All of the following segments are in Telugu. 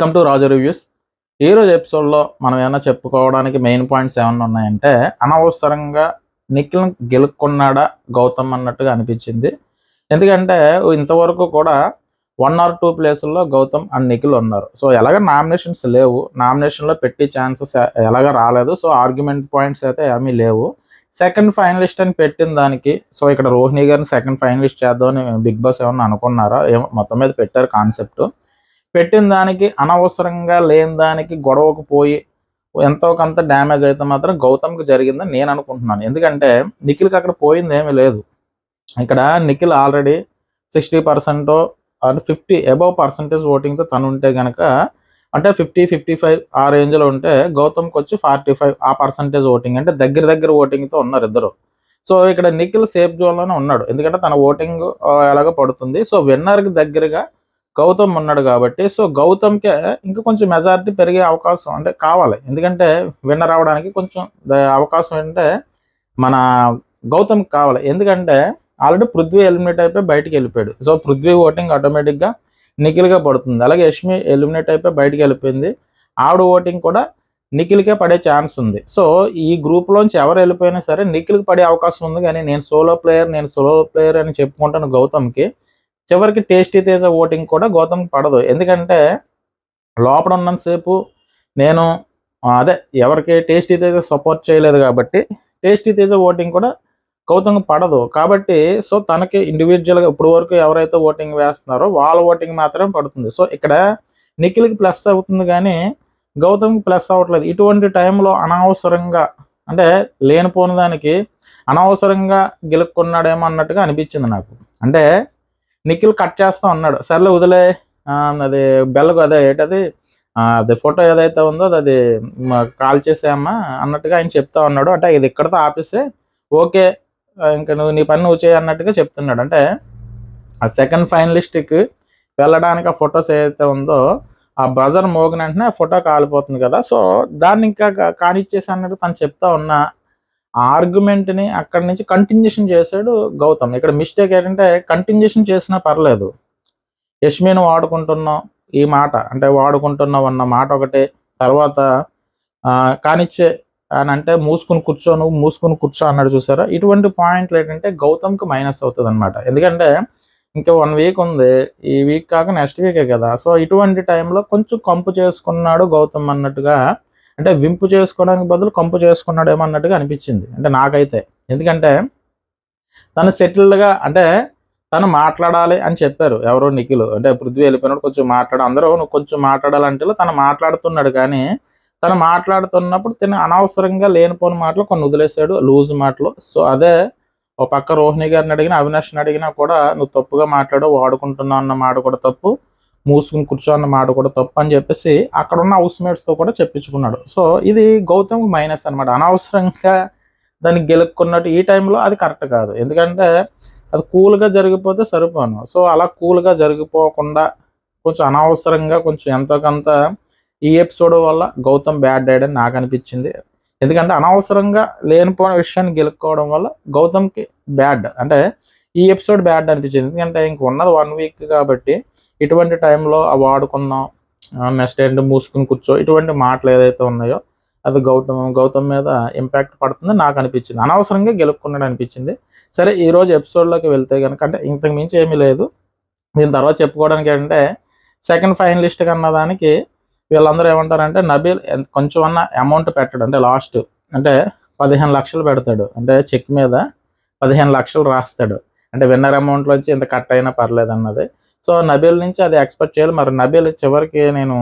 Welcome to Raju reviews. ఈరోజు ఎపిసోడ్లో మనం ఏమైనా చెప్పుకోవడానికి మెయిన్ పాయింట్స్ ఏమన్నా ఉన్నాయంటే, అనవసరంగా నిఖిల్ని గెలుక్కున్నాడా గౌతమ్ అన్నట్టుగా అనిపించింది. ఎందుకంటే ఇంతవరకు కూడా 1 or 2 ప్లేసుల్లో గౌతమ్ అండ్ నిఖిల్ ఉన్నారు. సో ఎలాగ నామినేషన్స్ లేవు, నామినేషన్లో పెట్టి ఛాన్సెస్ ఎలాగ రాలేదు. సో ఆర్గ్యుమెంట్ పాయింట్స్ అయితే ఏమీ లేవు. సెకండ్ ఫైనలిస్ట్ అని పెట్టిన దానికి సో ఇక్కడ రోహిణి గారిని సెకండ్ ఫైనలిస్ట్ చేద్దామని బిగ్ బాస్ ఏమన్నా అనుకున్నారా? ఏమో మొత్తం మీద పెట్టారు కాన్సెప్ట్. పెట్టిన దానికి అనవసరంగా లేని దానికి గొడవకు పోయి ఎంతో కొంత డ్యామేజ్ అయితే మాత్రం గౌతమ్కి జరిగిందని నేను అనుకుంటున్నాను. ఎందుకంటే నిఖిల్కి అక్కడ పోయింది ఏమీ లేదు. ఇక్కడ నిఖిల్ ఆల్రెడీ 60% అంటే 50 అబవ్ పర్సంటేజ్ ఓటింగ్తో తను ఉంటే కనుక, అంటే 50-55 ఆ రేంజ్లో ఉంటే గౌతమ్కి వచ్చి 45 ఆ పర్సంటేజ్ ఓటింగ్, అంటే దగ్గర ఓటింగ్తో ఉన్నారు ఇద్దరు. సో ఇక్కడ నిఖిల్ సేఫ్ జోన్లోనే ఉన్నాడు, ఎందుకంటే తన ఓటింగ్ ఎలాగో పడుతుంది. సో విన్నర్కి దగ్గరగా గౌతమ్ ఉన్నాడు కాబట్టి, సో గౌతమ్కి ఇంకా కొంచెం మెజారిటీ పెరిగే అవకాశం అంటే కావాలి. ఎందుకంటే విన్నర్ అవడానికి కొంచెం అవకాశం ఏంటంటే మన గౌతమ్కి కావాలి. ఎందుకంటే ఆల్రెడీ పృథ్వీ ఎలిమినేట్ అయిపోయి బయటికి వెళ్ళిపోయాడు. సో పృథ్వీ ఓటింగ్ ఆటోమేటిక్గా నిఖిల్గా పడుతుంది. అలాగే యష్మి ఎలిమినేట్ అయిపోయి బయటికి వెళ్ళిపోయింది, ఆవిడ ఓటింగ్ కూడా నిఖిల్కే పడే ఛాన్స్ ఉంది. సో ఈ గ్రూప్లోంచి ఎవరు వెళ్ళిపోయినా సరే నిఖిల్కి పడే అవకాశం ఉంది. కానీ నేను సోలో ప్లేయర్ అని చెప్పుకుంటాను గౌతమ్కి. చివరికి టేస్టీ తేజ ఓటింగ్ కూడా గౌతమ్కి పడదు. ఎందుకంటే లోపల ఉన్నంతసేపు నేను అదే ఎవరికి టేస్టీ తేజ సపోర్ట్ చేయలేదు కాబట్టి టేస్టీ తేజ ఓటింగ్ కూడా గౌతమ్కి పడదు. కాబట్టి సో తనకి ఇండివిజువల్గా ఇప్పుడు వరకు ఎవరైతే ఓటింగ్ వేస్తున్నారో వాళ్ళ ఓటింగ్ మాత్రమే పడుతుంది. సో ఇక్కడ నిఖిల్కి ప్లస్ అవుతుంది కానీ గౌతమ్కి ప్లస్ అవ్వట్లేదు. ఇటువంటి టైంలో అనవసరంగా అంటే లేనిపోని దానికి అనవసరంగా గెలుక్కున్నాడేమో అన్నట్టుగా అనిపించింది నాకు. అంటే నిఖిల్ కట్ చేస్తా ఉన్నాడు, సర్లే వదిలే, అది బెల్లకు అదే ఏంటది అది ఫోటో ఏదైతే ఉందో అది కాల్ చేసామా అన్నట్టుగా ఆయన చెప్తా ఉన్నాడు. అంటే ఇది ఇక్కడతో ఆపేస్తే ఓకే, ఇంకా నువ్వు నీ పని నువ్వు చేయి అన్నట్టుగా చెప్తున్నాడు. అంటే ఆ సెకండ్ ఫైనలిస్ట్కి వెళ్ళడానికి ఆ ఫొటోస్ ఏదైతే ఉందో ఆ బజర్ మోగిన వెంటనే ఆ ఫోటో కాలిపోతుంది కదా, సో దాన్ని ఇంకా కానిచ్చేసి అన్నట్టు తను చెప్తా ఉన్నా ఆ ఆర్గ్యుమెంట్ని అక్కడి నుంచి కంటిన్యూషన్ చేశాడు గౌతమ్. ఇక్కడ మిస్టేక్ ఏంటంటే కంటిన్యూషన్ చేసినా పర్లేదు, యష్మిని వాడుకుంటున్నాం ఈ మాట అంటే వాడుకుంటున్నావు అన్న మాట ఒకటే, తర్వాత కానిచ్చే అని అంటే మూసుకుని కూర్చో అన్నాడు చూసారా. ఇటువంటి పాయింట్లు ఏంటంటే గౌతమ్కి మైనస్ అవుతుంది అనమాట. ఎందుకంటే ఇంకా 1 వీక్ ఉంది, ఈ వీక్ కాక నెక్స్ట్ వీకే కదా. సో ఇటువంటి టైంలో కొంచెం కంపు చేసుకున్నాడు గౌతమ్ అన్నట్టుగా, అంటే వింపు చేసుకోవడానికి బదులు కంపు చేసుకున్నాడేమో అన్నట్టుగా అనిపించింది అంటే నాకైతే. ఎందుకంటే తను సెటిల్డ్గా అంటే తను మాట్లాడాలి అని చెప్పారు ఎవరో నిఖిల్, అంటే పృథ్వీ వెళ్ళిపోయినప్పుడు కొంచెం అందరూ నువ్వు కొంచెం మాట్లాడాలంటే తను మాట్లాడుతున్నాడు. కానీ తను మాట్లాడుతున్నప్పుడు తను అనవసరంగా లేనిపోని మాటలు కొన్ని వదిలేశాడు, లూజ్ మాటలు. సో అదే ఒక పక్క రోహిణి గారిని అడిగినా అవినాష్ని అడిగినా కూడా నువ్వు తప్పుగా మాట్లాడు, వాడుకుంటున్నావు అన్న మాట కూడా తప్పు, మూసుకుని కూర్చో అన్న మాట కూడా తప్పు అని చెప్పేసి అక్కడ ఉన్న హౌస్మేట్స్తో కూడా చెప్పించుకున్నాడు. సో ఇది గౌతమ్ మైనస్ అనమాట. అనవసరంగా దాన్ని గెలుక్కున్నట్టు ఈ టైంలో అది కరెక్ట్ కాదు. ఎందుకంటే అది కూల్గా జరిగిపోతే సరిపోను. సో అలా కూల్గా జరిగిపోకుండా కొంచెం అనవసరంగా కొంచెం ఎంతో కొంత ఈ ఎపిసోడ్ వల్ల గౌతమ్ బ్యాడ్ అయ్యాడని నాకు అనిపించింది. ఎందుకంటే అనవసరంగా లేనిపోయిన విషయాన్ని గెలుక్కోవడం వల్ల గౌతమ్కి బ్యాడ్, అంటే ఈ ఎపిసోడ్ బ్యాడ్ అనిపించింది. ఎందుకంటే ఇంక ఉన్నది 1 వీక్ కాబట్టి ఇటువంటి టైంలో వాడుకున్నాం, నెక్స్ట్ ఏంటి మూసుకుని కూర్చో, ఇటువంటి మాటలు ఏదైతే ఉన్నాయో అది గౌతమ్ మీద ఇంపాక్ట్ పడుతుంది నాకు అనిపించింది. అనవసరంగా గెలుక్కున్నాడు అనిపించింది. సరే ఈరోజు ఎపిసోడ్లోకి వెళ్తే కనుక అంటే ఇంతకు మించి ఏమీ లేదు. దీని తర్వాత చెప్పుకోవడానికి ఏంటంటే సెకండ్ ఫైనలిస్ట్ కన్నా దానికి వీళ్ళందరూ ఏమంటారంటే నబీల్ కొంచెం అన్న అమౌంట్ పెట్టాడు, అంటే లాస్ట్ అంటే 15 లక్షలు పెడతాడు, అంటే చెక్ మీద 15 లక్షలు రాస్తాడు, అంటే విన్నర్ అమౌంట్లోంచి ఇంత కట్ అయినా పర్లేదు అన్నది. సో నబీల్ నుంచి అది ఎక్స్పెక్ట్ చేయాలి. మరి నబీల్ చివరికి నేను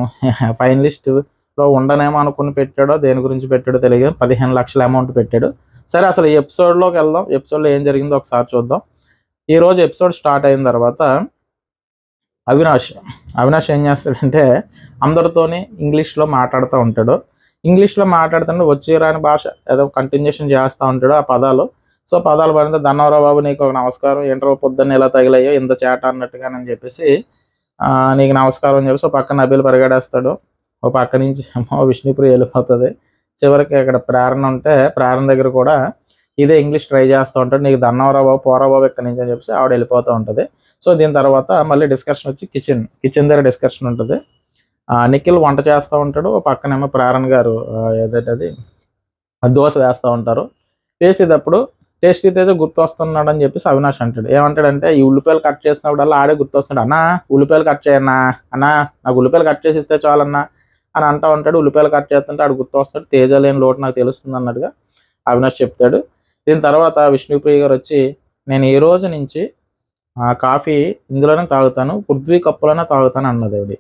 ఫైనలిస్ట్లో ఉండనేమో అనుకుని పెట్టాడో దేని గురించి పెట్టాడో తెలియదు, 15 లక్షల అమౌంట్ పెట్టాడు. సరే అసలు ఈ ఎపిసోడ్లోకి వెళ్దాం, ఎపిసోడ్లో ఏం జరిగిందో ఒకసారి చూద్దాం. ఈరోజు ఎపిసోడ్ స్టార్ట్ అయిన తర్వాత అవినాష్ ఏం చేస్తాడంటే అందరితోని ఇంగ్లీష్లో మాట్లాడుతూ ఉంటాడు. ఇంగ్లీష్లో మాట్లాడుతుంటే వచ్చి రాని భాష ఏదో కంటిన్యూషన్ చేస్తూ ఉంటాడు ఆ పదాలు. సో పదాలు పడితే ధన్నవరావు బాబు నీకు ఒక నమస్కారం, ఏంటో పొద్దున్న ఇలా తగిలయ్యో ఇంత చేట అన్నట్టుగానని చెప్పేసి నీకు నమస్కారం అని చెప్పేసి ఒక పక్క నబీలు పరిగెడేస్తాడు, ఒక పక్క నుంచి విష్ణుప్రియ వెళ్ళిపోతుంది. చివరికి ఇక్కడ ప్రేరణ ఉంటే ప్రేరణ దగ్గర కూడా ఇదే ఇంగ్లీష్ ట్రై చేస్తూ ఉంటాడు, నీకు ధన్నవరావు బాబు పోరా బాబు ఇక్కడి నుంచి అని చెప్పేసి ఆవిడ వెళ్ళిపోతూ ఉంటుంది. సో దీని తర్వాత మళ్ళీ డిస్కషన్ వచ్చి కిచెన్ దగ్గర డిస్కషన్ ఉంటుంది. నిఖిల్ వంట చేస్తూ ఉంటాడు, పక్కనేమో ప్రేరణ గారు ఏదైతే అది దోశ వేస్తూ ఉంటారు. వేసేటప్పుడు టేస్టీ తేజ గుర్తొస్తున్నాడు అని చెప్పేసి అవినాష్ అంటాడు. ఏమంటాడంటే ఈ ఉల్లిపాయలు కట్ చేసినప్పుడల్లా ఆడే గుర్తొస్తున్నాడు. అన్నా ఉల్లిపాయలు కట్ చేయన్నా, అన్నా నాకు ఉల్లిపాయలు కట్ చేసి ఇస్తే చాలన్నా అని అంటూ ఉంటాడు. ఉల్లిపాయలు కట్ చేస్తుంటే ఆడు గుర్తొస్తాడు. తేజ లేని లోటు నాకు తెలుస్తుంది అన్నట్టుగా అవినాష్ చెప్తాడు. దీని తర్వాత విష్ణుప్రియ గారు వచ్చి నేను ఈ రోజు నుంచి కాఫీ ఇందులోనే తాగుతాను, పృథ్వీ కప్పులోనే తాగుతాను అన్నది.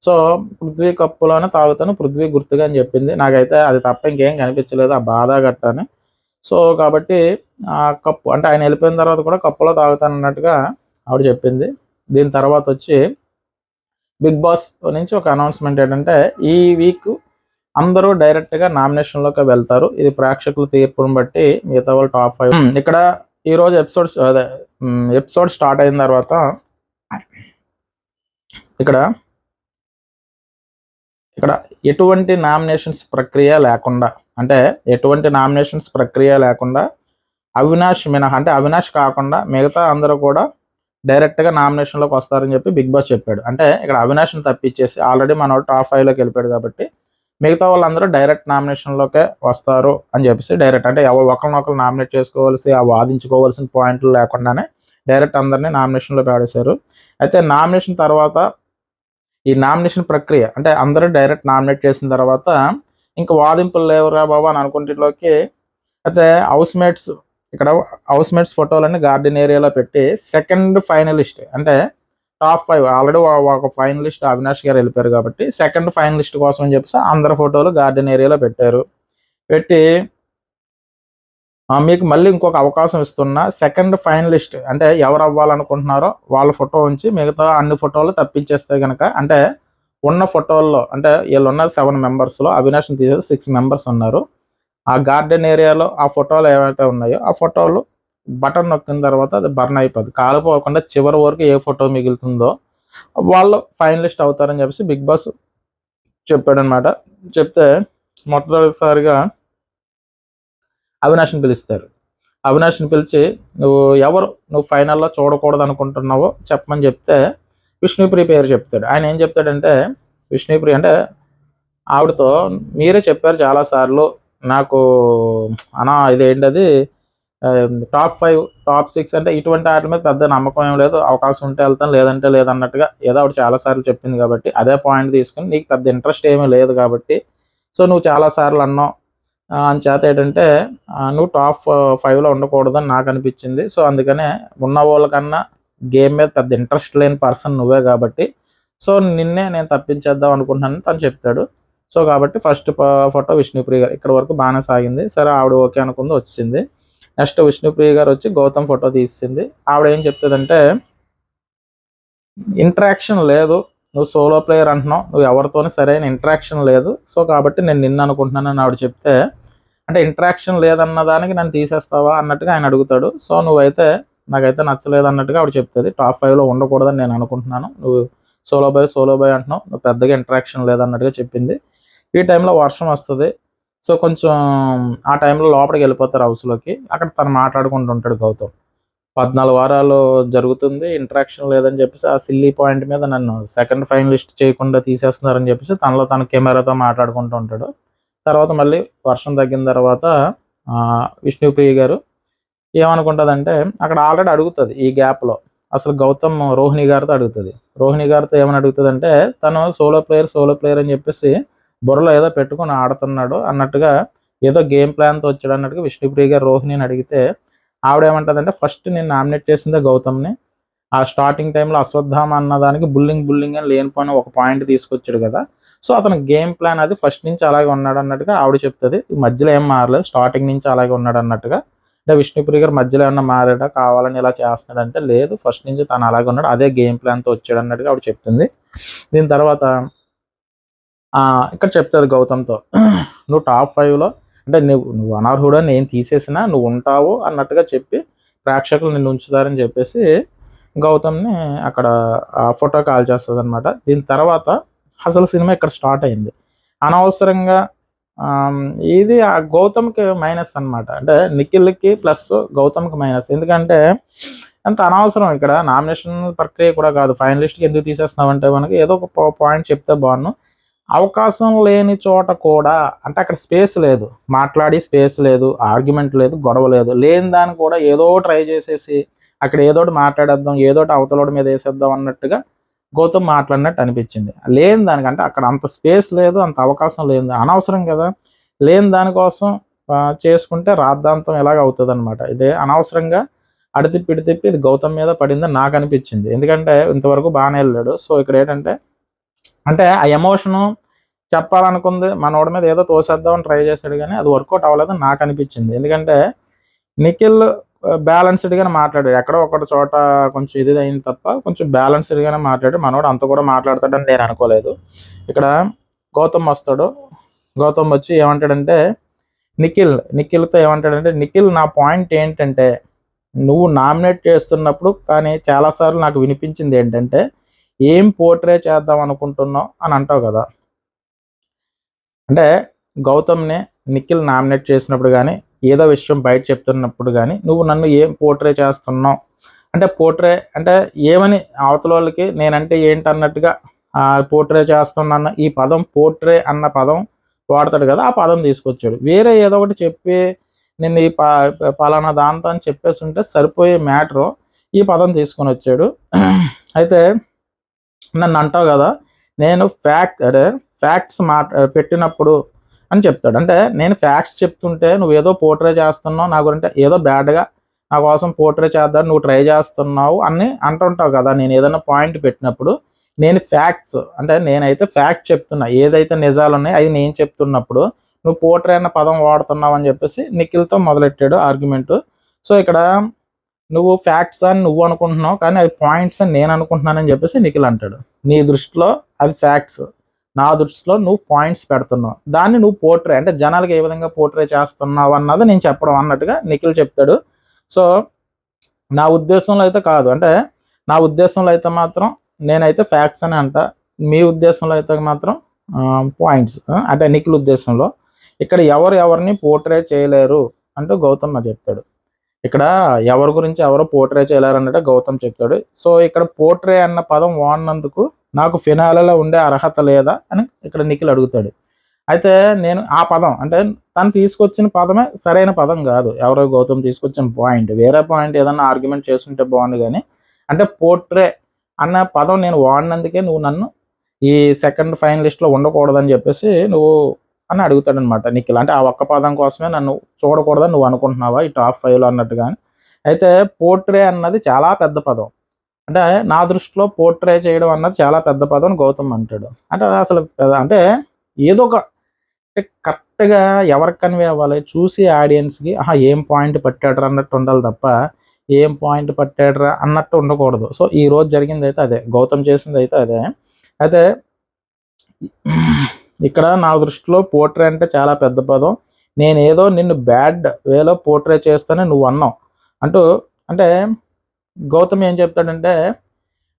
సో పృథ్వీ కప్పులోనే తాగుతాను, పృథ్వీ గుర్తుగా అని చెప్పింది. నాకైతే అది తప్ప ఇంకేం కనిపించలేదు ఆ బాధ గట్టాని. సో కాబట్టి ఆ కప్పు అంటే ఆయన వెళ్ళిపోయిన తర్వాత కూడా కప్పులో తాగుతాను అన్నట్టుగా ఆవిడ చెప్పింది. దీని తర్వాత వచ్చి బిగ్ బాస్ నుంచి ఒక అనౌన్స్మెంట్ ఏంటంటే ఈ వీక్ అందరూ డైరెక్ట్గా నామినేషన్లోకి వెళ్తారు. ఇది ప్రేక్షకుల తీర్పును బట్టి మిగతా వాళ్ళు టాప్ 5. ఇక్కడ ఈరోజు ఎపిసోడ్ స్టార్ట్ అయిన తర్వాత ఇక్కడ ఎటువంటి నామినేషన్స్ ప్రక్రియ లేకుండా అవినాష్ మినహా, అంటే అవినాష్ కాకుండా మిగతా అందరూ కూడా డైరెక్ట్గా నామినేషన్లోకి వస్తారని చెప్పి బిగ్ బాస్ చెప్పాడు. అంటే ఇక్కడ అవినాష్ని తప్పించేసి ఆల్రెడీ మనోడు టాప్ 5లోకి వెళ్ళిపోయాడు కాబట్టి మిగతా వాళ్ళందరూ డైరెక్ట్ నామినేషన్లోకే వస్తారు అని చెప్పేసి డైరెక్ట్ అంటే ఒకరినొకరు నామినేట్ చేసుకోవాల్సి వాదించుకోవాల్సిన పాయింట్లు లేకుండానే డైరెక్ట్ అందరినీ నామినేషన్లో పాడేశారు. అయితే నామినేషన్ తర్వాత ఈ నామినేషన్ ప్రక్రియ అంటే అందరూ డైరెక్ట్ నామినేట్ చేసిన తర్వాత ఇంకా వాదింపులు లేవురా బాబు అని అనుకుంటేలోకి అయితే హౌస్ మేట్స్ ఫోటోలన్నీ గార్డెన్ ఏరియాలో పెట్టి సెకండ్ ఫైనలిస్ట్ అంటే టాప్ 5 ఆల్రెడీ ఒక ఫైనలిస్ట్ అవినాష్ గారు వెళ్ళిపోయారు కాబట్టి సెకండ్ ఫైనలిస్ట్ కోసం అని చెప్పేసి అందరి ఫోటోలు గార్డెన్ ఏరియాలో పెట్టి మీకు మళ్ళీ ఇంకొక అవకాశం ఇస్తున్నా, సెకండ్ ఫైనలిస్ట్ అంటే ఎవరు అవ్వాలనుకుంటున్నారో వాళ్ళ ఫోటో ఉంచి మిగతా అన్ని ఫోటోలు తప్పించేస్తే కనుక, అంటే ఉన్న ఫోటోల్లో అంటే వీళ్ళు ఉన్న 7 మెంబర్స్లో అవినాష్ని తీసేసి 6 మెంబర్స్ ఉన్నారు. ఆ గార్డెన్ ఏరియాలో ఆ ఫోటోలు ఏవైతే ఉన్నాయో ఆ ఫోటోలు బటన్ నొక్కిన తర్వాత అది బర్న్ అయిపోద్ది. కాలిపోకుండా చివరి వరకు ఏ ఫోటో మిగులుతుందో వాళ్ళు ఫైనలిస్ట్ అవుతారని చెప్పేసి బిగ్ బాస్ చెప్పాడనమాట. చెప్తే మొట్టమొదటిసారిగా అవినాష్ని పిలుస్తారు. అవినాష్ని పిలిచి నువ్వు ఫైనల్లో చూడకూడదు అనుకుంటున్నావో చెప్పమని చెప్తే విష్ణుప్రియ పేరు చెప్తాడు. ఆయన ఏం చెప్తాడంటే విష్ణుప్రియ అంటే ఆవిడతో మీరే చెప్పారు చాలాసార్లు నాకు ఇదేంటది టాప్ 5 టాప్ 6 అంటే ఇటువంటి వాటి మీద పెద్ద నమ్మకం ఏం లేదు, అవకాశం ఉంటే వెళ్తాను లేదంటే లేదన్నట్టుగా ఏదో ఆవిడ చాలాసార్లు చెప్పింది కాబట్టి అదే పాయింట్ తీసుకుని నీకు పెద్ద ఇంట్రెస్ట్ ఏమీ లేదు కాబట్టి సో నువ్వు చాలాసార్లు అన్నావు చేత ఏంటంటే నువ్వు టాప్ 5లో ఉండకూడదని నాకు అనిపించింది. సో అందుకనే ఉన్న వాళ్ళకన్నా గేమ్ మీద పెద్ద ఇంట్రెస్ట్ లేని పర్సన్ నువ్వే కాబట్టి సో నిన్నే నేను తప్పించేద్దాం అనుకుంటున్నాను తను చెప్తాడు. సో కాబట్టి ఫస్ట్ ఫోటో విష్ణుప్రియ గారు ఇక్కడ వరకు బాగానే సాగింది. సరే ఆవిడ ఓకే అనుకుంది, వచ్చింది. నెక్స్ట్ విష్ణుప్రియ గారు వచ్చి గౌతమ్ ఫోటో తీసింది. ఆవిడ ఏం చెప్తుందంటే ఇంటరాక్షన్ లేదు, నువ్వు సోలో ప్లేయర్ అంటున్నావు, నువ్వు ఎవరితోనే సరైన ఇంటరాక్షన్ లేదు, సో కాబట్టి నేను నిన్ను అనుకుంటున్నానని ఆవిడ చెప్తే అంటే ఇంటరాక్షన్ లేదన్న దానికి నన్ను తీసేస్తావా అన్నట్టుగా ఆయన అడుగుతాడు. సో నాకైతే నచ్చలేదు అన్నట్టుగా ఆవిడ చెప్తుంది. టాప్ 5లో ఉండకూడదని నేను అనుకుంటున్నాను, నువ్వు సోలో బాయ్ అంటున్నావు, నువ్వు పెద్దగా ఇంటరాక్షన్ లేదన్నట్టుగా చెప్పింది. ఈ టైంలో వర్షం వస్తుంది. సో కొంచెం ఆ టైంలో లోపలికి వెళ్ళిపోతారు హౌస్లోకి. అక్కడ తను మాట్లాడుకుంటూ ఉంటాడు గౌతమ్. 14 వారాలు జరుగుతుంది, ఇంటరాక్షన్ లేదని చెప్పేసి ఆ సిల్లీ పాయింట్ మీద నన్ను సెకండ్ ఫైనలిస్ట్ చేయకుండా తీసేస్తున్నారని చెప్పేసి తనలో తన కెమెరాతో మాట్లాడుకుంటూ ఉంటాడు. తర్వాత మళ్ళీ వర్షం తగ్గిన తర్వాత విష్ణుప్రియ గారు ఏమనుకుంటుందంటే అక్కడ ఆల్రెడీ అడుగుతుంది ఈ గ్యాప్లో అసలు గౌతమ్ రోహిణి గారితో అడుగుతుంది. రోహిణి గారితో ఏమని అడుగుతుందంటే తను సోలో ప్లేయర్ అని చెప్పేసి బుర్రలో ఏదో పెట్టుకుని ఆడుతున్నాడు అన్నట్టుగా, ఏదో గేమ్ ప్లాన్తో వచ్చాడు అన్నట్టుగా విష్ణుప్రియ గారు రోహిణిని అడిగితే ఆవిడ ఏమంటుందంటే ఫస్ట్ నేను నామినేట్ చేసిందే గౌతమ్ని, ఆ స్టార్టింగ్ టైంలో అశ్వత్థామ అన్నదానికి బుల్లింగ్ అని లేనిపోయిన ఒక పాయింట్ తీసుకొచ్చాడు కదా, సో అతను గేమ్ ప్లాన్ అది ఫస్ట్ నుంచి అలాగే ఉన్నాడు అన్నట్టుగా ఆవిడ చెప్తుంది. ఈ మధ్యలో ఏం మారలేదు, స్టార్టింగ్ నుంచి అలాగే ఉన్నాడు అన్నట్టుగా. అంటే విష్ణుప్రియ గారు మధ్యలో ఏమన్నా మారాడా, కావాలని ఇలా చేస్తున్నాడు అంటే లేదు, ఫస్ట్ నుంచి తను అలాగే ఉన్నాడు, అదే గేమ్ ప్లాన్తో వచ్చాడు అన్నట్టుగా ఆవిడ చెప్తుంది. దీని తర్వాత ఇక్కడ చెప్తుంది గౌతమ్తో నువ్వు టాప్ 5లో అంటే నువ్వు అనర్హుడని నేను తీసేసినా నువ్వు ఉంటావు అన్నట్టుగా చెప్పి ప్రేక్షకులు నిన్ను ఉంచుతారని చెప్పేసి గౌతమ్ని అక్కడ ఫోటో కాల్ చేస్తుంది అనమాట. దీని తర్వాత అసలు సినిమా ఇక్కడ స్టార్ట్ అయింది. అనవసరంగా ఇది ఆ గౌతమ్కి మైనస్ అనమాట, అంటే నిఖిల్కి ప్లస్ గౌతమ్కి మైనస్. ఎందుకంటే అంత అనవసరం. ఇక్కడ నామినేషన్ ప్రక్రియ కూడా కాదు, ఫైనలిస్ట్కి ఎందుకు తీసేస్తున్నామంటే మనకి ఏదో ఒక పాయింట్ చెప్తే బాగున్ను. అవకాశం లేని చోట కూడా అంటే అక్కడ స్పేస్ లేదు, మాట్లాడి స్పేస్ లేదు, ఆర్గ్యుమెంట్ లేదు, గొడవ లేదు, లేని దాన్ని కూడా ఏదో ట్రై చేసేసి అక్కడ ఏదోటి మాట్లాడేద్దాం, ఏదోటి అవతలోడి మీద వేసేద్దాం అన్నట్టుగా గౌతమ్ మాట్లాడినట్టు అనిపించింది. లేని దానికంటే అక్కడ అంత స్పేస్ లేదు, అంత అవకాశం లేదు, అనవసరం కదా. లేని దానికోసం చేసుకుంటే రాద్ధాంతం ఎలాగ అవుతుంది అనమాట. ఇదే అనవసరంగా అడితిప్పి ఇది గౌతమ్ మీద పడిందని నాకు అనిపించింది. ఎందుకంటే ఇంతవరకు బాగానే వెళ్ళాడు. సో ఇక్కడ ఏంటంటే అంటే ఆ ఎమోషను చెప్పాలనుకుంది మనోడి మీద ఏదో తోసేద్దామని ట్రై చేశాడు, కానీ అది వర్కౌట్ అవ్వలేదని నాకు అనిపించింది. ఎందుకంటే నిఖిల్ బ్యాలెన్స్డ్గానే మాట్లాడాడు, ఎక్కడో ఒకటి చోట కొంచెం ఇది అయింది తప్ప కొంచెం బ్యాలెన్స్డ్గానే మాట్లాడాడు. మనోడు అంత కూడా మాట్లాడతాడని నేను అనుకోలేదు. ఇక్కడ గౌతమ్ వస్తాడు, గౌతమ్ వచ్చి ఏమంటాడంటే నిఖిల్తో ఏమంటాడంటే, నిఖిల్ నా పాయింట్ ఏంటంటే నువ్వు నామినేట్ చేస్తున్నప్పుడు కానీ చాలాసార్లు నాకు వినిపించింది ఏంటంటే ఏం పోర్ట్రే చేద్దాం అనుకుంటున్నావు అని అంటావు కదా. అంటే గౌతమ్ని నిఖిల్ నామినేట్ చేసినప్పుడు కానీ ఏదో విషయం బయట చెప్తున్నప్పుడు కానీ నువ్వు నన్ను ఏం పోర్ట్రే చేస్తున్నావు అంటే, పోర్ట్రే అంటే ఏమని అవతల వాళ్ళకి నేనంటే ఏంటన్నట్టుగా పోర్ట్రే చేస్తున్నాను. ఈ పదం పోర్ట్రే అన్న పదం వాడతాడు కదా, ఆ పదం తీసుకొచ్చాడు. వేరే ఏదో ఒకటి చెప్పి నేను ఈ పలానా దాంతో అని చెప్పేసి ఉంటే సరిపోయే మ్యాటరు, ఈ పదం తీసుకొని వచ్చాడు. అయితే నన్ను అంటావు కదా, నేను ఫ్యాక్ట్స్ పెట్టినప్పుడు అని చెప్తాడు. అంటే నేను ఫ్యాక్ట్స్ చెప్తుంటే నువ్వు ఏదో పోర్ట్రే చేస్తున్నావు, నా గురించి ఏదో బ్యాడ్గా నా కోసం పోర్ట్రే చేద్దాం నువ్వు ట్రై చేస్తున్నావు అని అంటుంటావు కదా. నేను ఏదైనా పాయింట్ పెట్టినప్పుడు నేను ఫ్యాక్ట్స్ అంటే నేనైతే ఫ్యాక్ట్ చెప్తున్నా, ఏదైతే నిజాలు ఉన్నాయో అది నేను చెప్తున్నప్పుడు నువ్వు పోర్ట్రే అన్న పదం వాడుతున్నావు అని చెప్పేసి నిఖిల్తో మొదలెట్టాడు ఆర్గ్యుమెంటు. సో ఇక్కడ నువ్వు ఫ్యాక్ట్స్ అని నువ్వు అనుకుంటున్నావు, కానీ అది పాయింట్స్ అని నేను అనుకుంటున్నానని చెప్పేసి నిఖిల్ అంటాడు. నీ దృష్టిలో అది ఫ్యాక్ట్స్, నా దృష్టిలో నువ్వు పాయింట్స్ పెడుతున్నావు, దాన్ని నువ్వు పోర్ట్రే అంటే జనాలకు ఏ విధంగా పోర్ట్రే చేస్తున్నావు అన్నది నేను చెప్పడం అన్నట్టుగా నిఖిల్ చెప్తాడు. సో నా ఉద్దేశంలో అయితే కాదు, అంటే నా ఉద్దేశంలో అయితే మాత్రం నేనైతే ఫ్యాక్ట్స్ అని అంట, మీ ఉద్దేశంలో అయితే మాత్రం పాయింట్స్, అంటే నిఖిల్ ఉద్దేశంలో ఇక్కడ ఎవరిని పోర్ట్రే చేయలేరు అంటూ గౌతమ్ చెప్తాడు. ఇక్కడ ఎవరి గురించి ఎవరో పోర్ట్రే చేయలేరు అన్నట్టు గౌతమ్ చెప్తాడు. సో ఇక్కడ పోర్ట్రే అన్న పదం వాడినందుకు నాకు ఫినాలలో ఉండే అర్హత లేదా అని ఇక్కడ నిఖిల్ అడుగుతాడు. అయితే నేను ఆ పదం అంటే తను తీసుకొచ్చిన పదమే సరైన పదం కాదు, ఎవరో గౌతమ్ తీసుకొచ్చిన పాయింట్ వేరే పాయింట్ ఏదన్నా ఆర్గ్యుమెంట్ చేసుకుంటే బాగుంది, కానీ అంటే పోర్ట్రే అన్న పదం నేను వాడినందుకే నువ్వు నన్ను ఈ సెకండ్ ఫైనలిస్ట్లో ఉండకూడదని చెప్పేసి నువ్వు అని అడుగుతాడనమాట నిఖిల్. అంటే ఆ ఒక్క పదం కోసమే నన్ను చూడకూడదని నువ్వు అనుకుంటున్నావా ఈ టాప్ 5లో అన్నట్టుగా. అయితే పోర్ట్రే అన్నది చాలా పెద్ద పదం, అంటే నా దృష్టిలో పోర్ట్రే చేయడం అన్నది చాలా పెద్ద పదం అని గౌతమ్ అంటాడు. అంటే అసలు అంటే ఏదో ఒక కరెక్ట్గా ఎవరికి కన్వే అవ్వాలి, చూసి ఆడియన్స్కి ఏం పాయింట్ పట్టాడరా అన్నట్టు ఉండాలి తప్ప ఏం పాయింట్ పట్టాడరా అన్నట్టు ఉండకూడదు. సో ఈ రోజు జరిగింది అయితే అదే, గౌతమ్ చేసింది అయితే అదే. అయితే ఇక్కడ నా దృష్టిలో పోర్ట్రే అంటే చాలా పెద్ద పదం, నేనేదో నిన్ను బ్యాడ్ వేలో పోర్ట్రే చేస్తానే నువ్వు అన్నావు అంటూ. అంటే గౌతమ్ ఏం చెప్తాడంటే,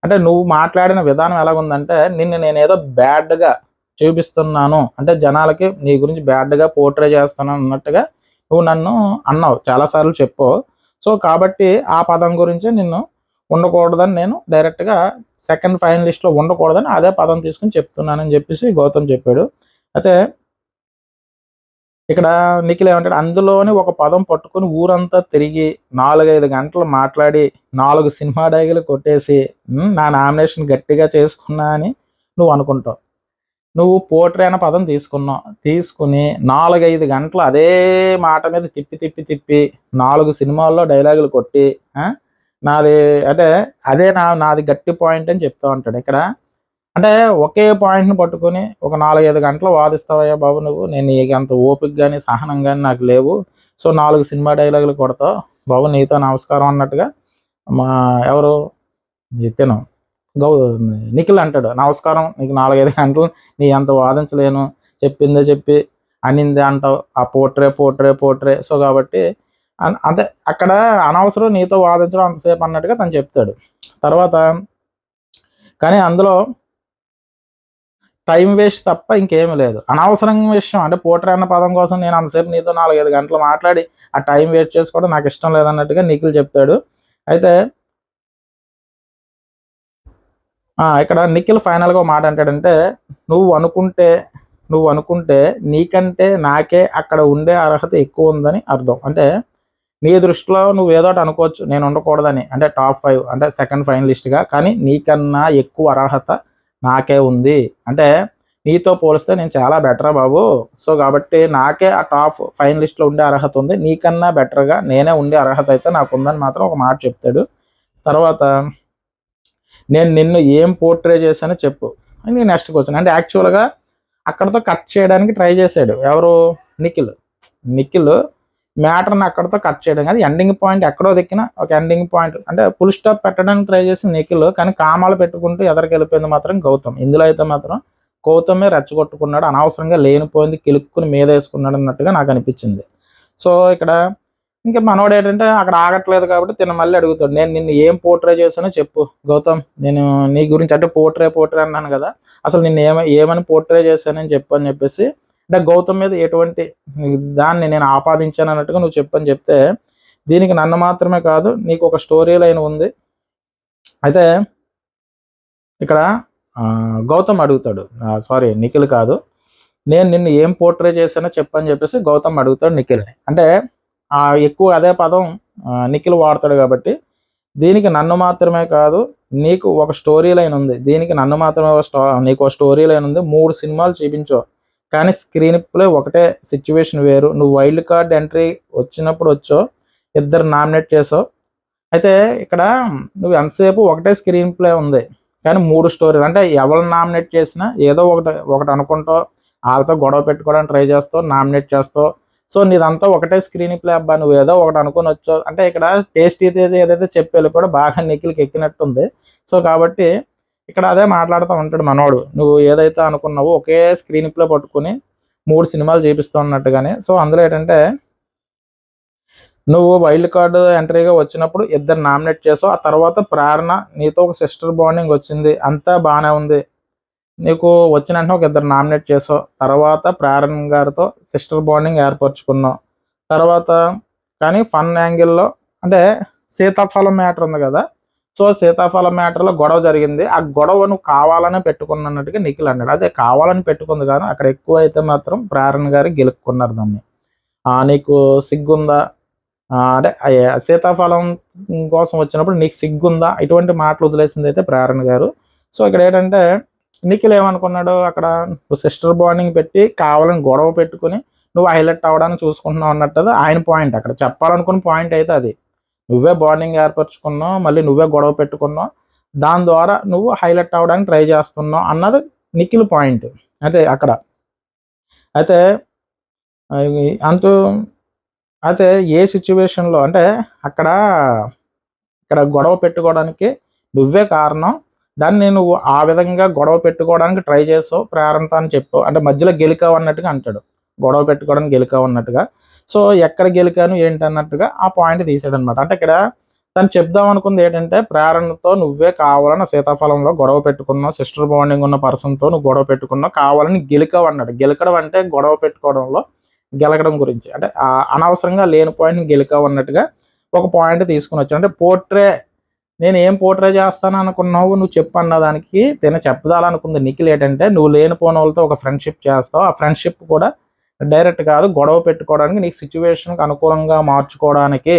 అంటే నువ్వు మాట్లాడిన విధానం ఎలాగుందంటే నిన్ను నేనేదో బ్యాడ్గా చూపిస్తున్నాను, అంటే జనాలకి నీ గురించి బ్యాడ్గా పోర్ట్రే చేస్తున్నాను అన్నట్టుగా నువ్వు నన్ను అన్నావు, చాలాసార్లు చెప్పావు. సో కాబట్టి ఆ పదం గురించి నిన్ను ఉండకూడదని నేను డైరెక్ట్గా సెకండ్ ఫైనలిస్ట్లో ఉండకూడదని అదే పదం తీసుకుని చెప్తున్నానని చెప్పేసి గౌతమ్ చెప్పాడు. అయితే ఇక్కడ నిఖిల్ ఏమంటాడు, అందులోని ఒక పదం పట్టుకుని ఊరంతా తిరిగి 4-5 గంటలు మాట్లాడి 4 సినిమా డైగులు కొట్టేసి నా నామినేషన్ గట్టిగా చేసుకున్నా అని నువ్వు అనుకుంటావు. నువ్వు పోర్ట్రే అనే పదం తీసుకుని 4-5 గంటలు అదే మాట మీద తిప్పి 4 సినిమాల్లో డైలాగులు కొట్టి నాది అంటే అదే నాది గట్టి పాయింట్ అని చెప్తా ఉంటాడు. ఇక్కడ అంటే ఒకే పాయింట్ని పట్టుకొని ఒక 4-5 గంటలు వాదిస్తావయ్యా బాబు నువ్వు, నేను నీకు అంత ఓపిక కానీ సహనం కానీ నాకు లేవు. సో 4 సినిమా డైలాగులు కొడతావు బాబు, నీతో నమస్కారం అన్నట్టుగా మా ఎవరు ఇతను నిఖిల్ అంటాడు, నమస్కారం నీకు 4-5 గంటలు నీ అంత వాదించలేను, చెప్పిందే చెప్పి అనిందే అంటావు, ఆ పోర్ట్రే. సో కాబట్టి అంటే అక్కడ అనవసరం నీతో వాదించడం అంతసేపు అన్నట్టుగా తను చెప్తాడు. తర్వాత కానీ అందులో టైం వేస్ట్ తప్ప ఇంకేమీ లేదు, అనవసరం విషయం. అంటే పోర్ట్రే అన్న పదం కోసం నేను అంతసేపు నీతో 4-5 గంటలు మాట్లాడి ఆ టైం వేస్ట్ చేసుకోవడం నాకు ఇష్టం లేదన్నట్టుగా నిఖిల్ చెప్తాడు. అయితే ఇక్కడ నిఖిల్ ఫైనల్గా ఒక మాట అంటాడంటే, నువ్వు అనుకుంటే నువ్వు అనుకుంటే నీకంటే నాకే అక్కడ ఉండే అర్హత ఎక్కువ ఉందని అర్థం. అంటే నీ దృష్టిలో నువ్వు ఏదో ఒకటి అనుకోవచ్చు, నేను ఉండకూడదని, అంటే టాప్ 5 అంటే సెకండ్ ఫైనలిస్ట్గా, కానీ నీకన్నా ఎక్కువ అర్హత నాకే ఉంది. అంటే నీతో పోలిస్తే నేను చాలా బెటరా బాబు. సో కాబట్టి నాకే ఆ టాప్ ఫైనలిస్ట్లో ఉండే అర్హత ఉంది, నీకన్నా బెటర్గా నేనే ఉండే అర్హత అయితే నాకు ఉందని మాత్రం ఒక మాట చెప్తాడు. తర్వాత నేను నిన్ను ఏం పోర్ట్రే చేశానో చెప్పు అని నెక్స్ట్ క్వశ్చన్. అంటే యాక్చువల్గా అక్కడతో కట్ చేయడానికి ట్రై చేశాడు ఎవరు, నిఖిల్ మ్యాటర్ని అక్కడతో కట్ చేయడం కాదు, ఎండింగ్ పాయింట్ ఎక్కడో దిక్కిన ఒక ఎండింగ్ పాయింట్ అంటే ఫుల్ స్టాప్ పెట్టడానికి ట్రై చేసి నిఖిల్, కానీ కామాలు పెట్టుకుంటూ ఎదరికి వెళ్ళిపోయింది మాత్రం గౌతమ్. ఇందులో అయితే మాత్రం గౌతమే రెచ్చగొట్టుకున్నాడు, అనవసరంగా లేనిపోయింది కిలుక్కుని మీద వేసుకున్నాడు అన్నట్టుగా నాకు అనిపించింది. సో ఇక్కడ ఇంకా మనోడు ఏంటంటే అక్కడ ఆగట్లేదు కాబట్టి తిన మళ్ళీ అడుగుతాడు, నేను నిన్ను ఏం పోర్ట్రే చేశానో చెప్పు గౌతమ్, నేను నీ గురించి అంటే పోర్ట్రే అన్నాను కదా, అసలు నిన్ను ఏమని పోర్ట్రే చేశానని చెప్పు అని చెప్పేసి, అంటే గౌతమ్ మీద ఎటువంటి దాన్ని నేను ఆపాదించాను అన్నట్టుగా నువ్వు చెప్పని చెప్తే, దీనికి నన్ను మాత్రమే కాదు నీకు ఒక స్టోరీ లైన్ ఉంది. అయితే ఇక్కడ గౌతమ్ అడుగుతాడు, సారీ నిఖిల్ కాదు, నేను నిన్ను ఏం పోర్ట్రే చేశానో చెప్పని చెప్పేసి గౌతమ్ అడుగుతాడు నిఖిల్ని. అంటే ఎక్కువ అదే పదం నిఖిల్ వాడతాడు కాబట్టి, దీనికి నన్ను మాత్రమే కాదు నీకు ఒక స్టోరీ లైన్ ఉంది, దీనికి నన్ను మాత్రమే నీకు ఒక స్టోరీ లైన్ ఉంది, 3 సినిమాలు చూపించో కానీ స్క్రీన్ ప్లే ఒకటే, సిచ్యువేషన్ వేరు, నువ్వు వైల్డ్ కార్డ్ ఎంట్రీ వచ్చినప్పుడు వచ్చో, ఇద్దరు నామినేట్ చేసావు. అయితే ఇక్కడ నువ్వు ఎంతసేపు ఒకటే స్క్రీన్ ప్లే ఉంది కానీ 3 స్టోరీలు, అంటే ఎవరు నామినేట్ చేసినా ఏదో ఒకటి అనుకుంటావు, వాళ్ళతో గొడవ పెట్టుకోవడానికి ట్రై చేస్తావు, నామినేట్ చేస్తావు. సో నీదంతా ఒకటే స్క్రీన్ ప్లే అబ్బా, నువ్వు ఏదో ఒకటి అనుకుని వచ్చావు. అంటే ఇక్కడ టేస్టీ తేజ్ ఏదైతే చెప్పాలో కూడా బాగా నిఖిల్కి ఎక్కినట్టుంది. సో కాబట్టి ఇక్కడ అదే మాట్లాడుతూ ఉంటాడు మనోడు, నువ్వు ఏదైతే అనుకున్నావో ఒకే స్క్రీన్ ప్లే పట్టుకుని 3 సినిమాలు చూపిస్తూ ఉన్నట్టుగానే. సో అందులో ఏంటంటే నువ్వు వైల్డ్ కార్డు ఎంట్రీగా వచ్చినప్పుడు ఇద్దరు నామినేట్ చేసావు, ఆ తర్వాత ప్రేరణ నీతో ఒక సిస్టర్ బాండింగ్ వచ్చింది, అంతా బాగానే ఉంది, నీకు వచ్చిన వెంటనే ఒక ఇద్దరు నామినేట్ చేసావు, తర్వాత ప్రేరణ గారితో సిస్టర్ బాండింగ్ ఏర్పరచుకున్నావు. తర్వాత కానీ ఫన్ యాంగిల్లో అంటే సీతాఫలం మ్యాటర్ ఉంది కదా, సో సీతాఫలం మ్యాటర్లో గొడవ జరిగింది, ఆ గొడవ నువ్వు కావాలనే పెట్టుకున్నట్టుగా నిఖిల్ అన్నాడు. అదే కావాలని పెట్టుకుంది కానీ అక్కడ ఎక్కువ అయితే మాత్రం ప్రేరణ గారు గెలుక్కున్నారు దాన్ని. నీకు సిగ్గుందా, అంటే సీతాఫలం కోసం వచ్చినప్పుడు నీకు సిగ్గుందా, ఇటువంటి మాటలు వదిలేసింది అయితే ప్రేరణ గారు. సో ఇక్కడ ఏంటంటే నిఖిల్ ఏమనుకున్నాడు, అక్కడ నువ్వు సిస్టర్ బాండింగ్ పెట్టి కావాలని గొడవ పెట్టుకుని నువ్వు హైలైట్ అవ్వడానికి చూసుకుంటున్నావు అన్నట్టు ఆయన పాయింట్, అక్కడ చెప్పాలనుకున్న పాయింట్ అయితే అది. నువ్వే బాండింగ్ ఏర్పరచుకున్నావు, మళ్ళీ నువ్వే గొడవ పెట్టుకున్నావు, దాని ద్వారా నువ్వు హైలైట్ అవ్వడానికి ట్రై చేస్తున్నావు అన్నది నిఖిల్ పాయింట్. అయితే అక్కడ అయితే అయితే ఏ సిచ్యువేషన్లో అంటే ఇక్కడ గొడవ పెట్టుకోవడానికి నువ్వే కారణం, దాన్ని నువ్వు ఆ విధంగా గొడవ పెట్టుకోవడానికి ట్రై చేసావు ప్రేరణతో అని చెప్పావు, అంటే మధ్యలో గెలికావు అన్నట్టుగా అంటాడు, గొడవ పెట్టుకోవడానికి గెలికావు అన్నట్టుగా. సో ఎక్కడ గెలికాను ఏంటి అన్నట్టుగా ఆ పాయింట్ తీసాడు అనమాట. అంటే ఇక్కడ తను చెప్దాం అనుకుంది ఏంటంటే, ప్రేరణతో నువ్వే కావాలని సీతాఫలంలో గొడవ పెట్టుకున్నావు, సిస్టర్ బాండింగ్ ఉన్న పర్సన్తో నువ్వు గొడవ పెట్టుకున్నావు, కావాలని గెలికావు అన్నాడు. గెలకడం అంటే గొడవ పెట్టుకోవడంలో గెలకడం గురించి, అంటే అనవసరంగా లేని పాయింట్ని గెలికావు అన్నట్టుగా ఒక పాయింట్ తీసుకుని వచ్చాడు. అంటే పోర్ట్రే, నేను ఏం పోర్ట్రే చేస్తాను అనుకున్నావు నువ్వు చెప్పు అన్న దానికి చెప్పదాలనుకుంది నిఖిల్ ఏంటంటే, నువ్వు లేనిపోయిన వాళ్ళతో ఒక ఫ్రెండ్షిప్ చేస్తావు, ఆ ఫ్రెండ్షిప్ కూడా డైరెక్ట్ కాదు, గొడవ పెట్టుకోవడానికి, నీకు సిచ్యువేషన్కి అనుకూలంగా మార్చుకోవడానికి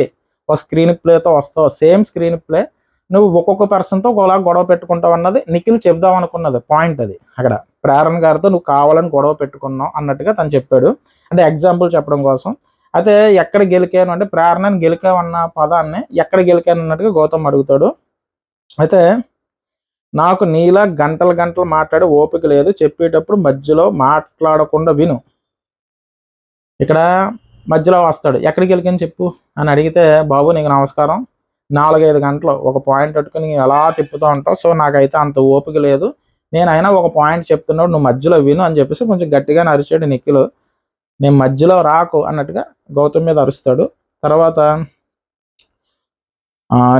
ఒక స్క్రీన్ ప్లేతో వస్తావు, సేమ్ స్క్రీన్ ప్లే నువ్వు ఒక్కొక్క పర్సన్తో ఒకలా గొడవ పెట్టుకుంటావు అన్నది నిఖిల్ చెప్దాం అనుకున్నది పాయింట్. అది అక్కడ ప్రేరణ గారితో నువ్వు కావాలని గొడవ పెట్టుకున్నావు అన్నట్టుగా తను చెప్పాడు, అంటే ఎగ్జాంపుల్ చెప్పడం కోసం. అయితే ఎక్కడ గెలికాను అంటే ప్రేరణని గెలికావు అన్న పదాన్ని ఎక్కడ గెలికాను అన్నట్టుగా గౌతమ్ అడుగుతాడు. అయితే నాకు నీలా గంటలు మాట్లాడే ఓపిక లేదు, చెప్పేటప్పుడు మధ్యలో మాట్లాడకుండా విను. ఇక్కడ మధ్యలో వస్తాడు, ఎక్కడికి వెళ్ళికని చెప్పు అని అడిగితే, బాబు నీకు నమస్కారం, 4-5 గంటలు ఒక పాయింట్ పట్టుకుని ఎలా తిప్పుతూ ఉంటావు, సో నాకైతే అంత ఓపిక లేదు, నేనైనా ఒక పాయింట్ చెప్తున్నాడు నువ్వు మధ్యలో విను అని చెప్పేసి కొంచెం గట్టిగా అరిచాడు నిఖిల్. నేను మధ్యలో రాకు అన్నట్టుగా గౌతమ్ మీద అరుస్తాడు. తర్వాత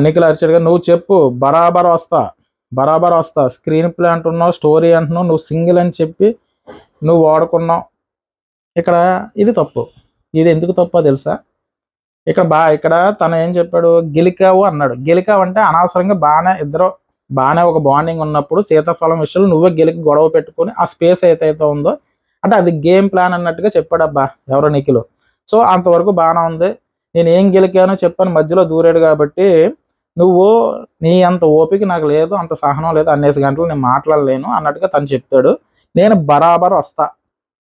నిఖిల్ అరిచాడుగా, నువ్వు చెప్పు, బరాబర్ వస్తా, స్క్రీన్ ప్లే అంటున్నావు, స్టోరీ అంటున్నావు, నువ్వు సింగిల్ అని చెప్పి నువ్వు వాడుకున్నావు. ఇక్కడ ఇది తప్పు. ఇది ఎందుకు తప్పో తెలుసా, ఇక్కడ తను ఏం చెప్పాడు, గెలికావు అన్నాడు. గెలికావు అంటే అనవసరంగా బాగానే ఇద్దరు బాగానే ఒక బాండింగ్ ఉన్నప్పుడు సీతాఫలం విషయంలో నువ్వే గెలికి గొడవ పెట్టుకుని ఆ స్పేస్ ఏదైతే ఉందో అంటే అది గేమ్ ప్లాన్ అన్నట్టుగా చెప్పాడబ్బా ఎవరో నిఖిల్. సో అంతవరకు బాగానే ఉంది. నేను ఏం గెలికానో చెప్పని మధ్యలో దూరాడు కాబట్టి నువ్వు నీ అంత ఓపిక నాకు లేదు, అంత సహనం లేదు, అన్నేసి గంటలు నేను మాట్లాడలేను అన్నట్టుగా తను చెప్తాడు. నేను బరాబర్ వస్తా,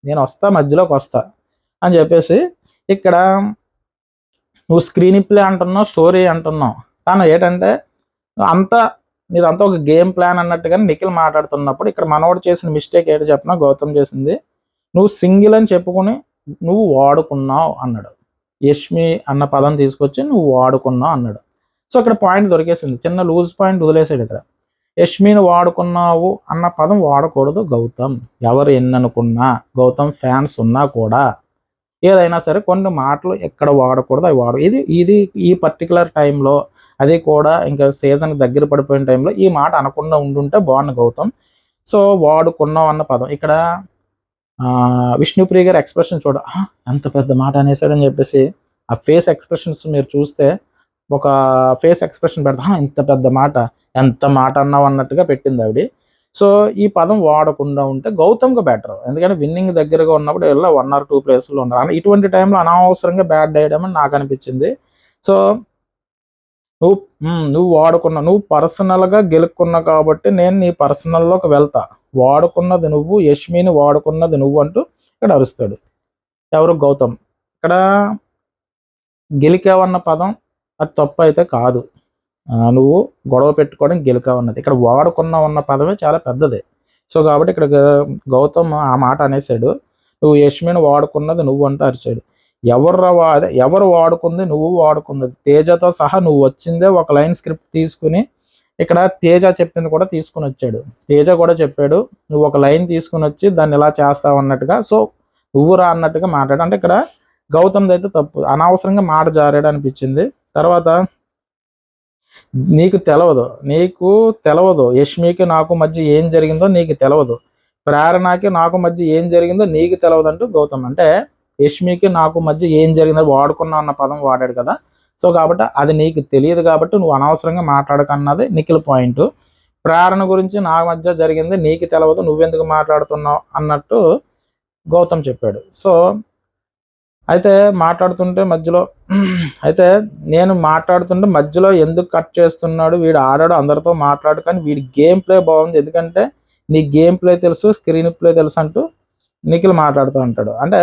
నేను వస్తా, మధ్యలోకి వస్తా అని చెప్పేసి ఇక్కడ నువ్వు స్క్రీన్ ప్లే అంటున్నావు, స్టోరీ అంటున్నావు. కానీ ఏంటంటే అంతా నీదంతా ఒక గేమ్ ప్లాన్ అన్నట్టుగానే నిఖిల్ మాట్లాడుతున్నప్పుడు ఇక్కడ మనోడు చేసిన మిస్టేక్ ఏంటో చెప్పినా గౌతమ్ చేసింది, నువ్వు సింగిల్ అని చెప్పుకుని నువ్వు వాడుకున్నావు అన్నాడు. యష్మి అన్న పదం తీసుకొచ్చి నువ్వు వాడుకున్నావు అన్నాడు. సో ఇక్కడ పాయింట్ దొరికేసింది, చిన్న లూజ్ పాయింట్ వదిలేసాడు ఇక్కడ. యష్మిని వాడుకున్నావు అన్న పదం వాడకూడదు గౌతమ్. ఎవరు ఎన్ననుకున్నా, గౌతమ్ ఫ్యాన్స్ ఉన్నా కూడా ఏదైనా సరే కొన్ని మాటలు ఎక్కడ వాడకూడదు అవి వాడు. ఇది ఈ పర్టికులర్ టైంలో, అది కూడా ఇంకా సీజన్ దగ్గర పడిపోయిన టైంలో ఈ మాట అనకుండా ఉండుంటే బాగుంది గౌతమ్. సో వాడుకున్నావు అన్న పదం ఇక్కడ విష్ణుప్రియ గారి ఎక్స్ప్రెషన్ చూడ, ఎంత పెద్ద మాట అనేసాడని చెప్పేసి ఆ ఫేస్ ఎక్స్ప్రెషన్స్ మీరు చూస్తే ఒక ఫేస్ ఎక్స్ప్రెషన్ పెడతా, ఇంత పెద్ద మాట, ఎంత మాట అన్నావు అన్నట్టుగా పెట్టింది ఆవిడ. సో ఈ పదం వాడకుండా ఉంటే గౌతమ్గా బెటర్. ఎందుకంటే విన్నింగ్ దగ్గరగా ఉన్నప్పుడు ఇలా 1 or 2 ప్లేస్లో ఉన్నారు. ఇటువంటి టైంలో అనవసరంగా బ్యాడ్ వేయడం అని నాకు అనిపించింది. సో నువ్వు వాడుకున్నావు, నువ్వు పర్సనల్గా గెలుక్కున్నావు కాబట్టి నేను నీ పర్సనల్లోకి వెళ్తా. వాడుకున్నది నువ్వు, యష్మిని వాడుకున్నది నువ్వు అంటూ ఇక్కడ అరుస్తాడు ఎవరు, గౌతమ్. ఇక్కడ గెలికావన్న పదం అది తప్పు అయితే కాదు. నువ్వు గొడవ పెట్టుకోవడం గెలికావన్నది. ఇక్కడ వాడుకున్నావు అన్న పదమే చాలా పెద్దది. సో కాబట్టి ఇక్కడ గౌతమ్ ఆ మాట అనేసాడు, నువ్వు యష్మిని వాడుకున్నది నువ్వు అంటూ అరిచాడు. ఎవరు వాడుకుంది, నువ్వు వాడుకున్నది. తేజతో సహా నువ్వు వచ్చిందే ఒక లైన్ స్క్రిప్ట్ తీసుకుని ఇక్కడ తేజ చెప్పింది కూడా తీసుకుని వచ్చాడు. తేజ కూడా చెప్పాడు నువ్వు ఒక లైన్ తీసుకుని వచ్చి దాన్ని ఇలా చేస్తావు అన్నట్టుగా. సో నువ్వు రా అన్నట్టుగా మాట్లాడు. అంటే ఇక్కడ గౌతమ్ది అయితే తప్పు, అనవసరంగా మాట జారాడు అనిపించింది. తర్వాత నీకు తెలవదు యష్మికి నాకు మధ్య ఏం జరిగిందో నీకు తెలవదు, ప్రేరణకి నాకు మధ్య ఏం జరిగిందో నీకు తెలవదు అంటూ గౌతమ్. అంటే యష్మికి నాకు మధ్య ఏం జరిగిందో వాడుకున్నా అన్న పదం వాడాడు కదా. సో కాబట్టి అది నీకు తెలియదు కాబట్టి నువ్వు అనవసరంగా మాట్లాడకన్నది నిఖిల్ పాయింట్. ప్రేరణ గురించి నా మధ్య జరిగింది నీకు తెలవదు, నువ్వెందుకు మాట్లాడుతున్నావు అన్నట్టు గౌతమ్ చెప్పాడు. సో అయితే మాట్లాడుతుంటే నేను మాట్లాడుతుంటే మధ్యలో ఎందుకు కట్ చేస్తున్నాడు, వీడు ఆడాడు అందరితో మాట్లాడు, కానీ వీడి గేమ్ ప్లే బాగుంది, ఎందుకంటే నీ గేమ్ ప్లే తెలుసు, స్క్రీన్ ప్లే తెలుసు అంటూ నిఖిల్ మాట్లాడుతూ ఉంటాడు. అంటే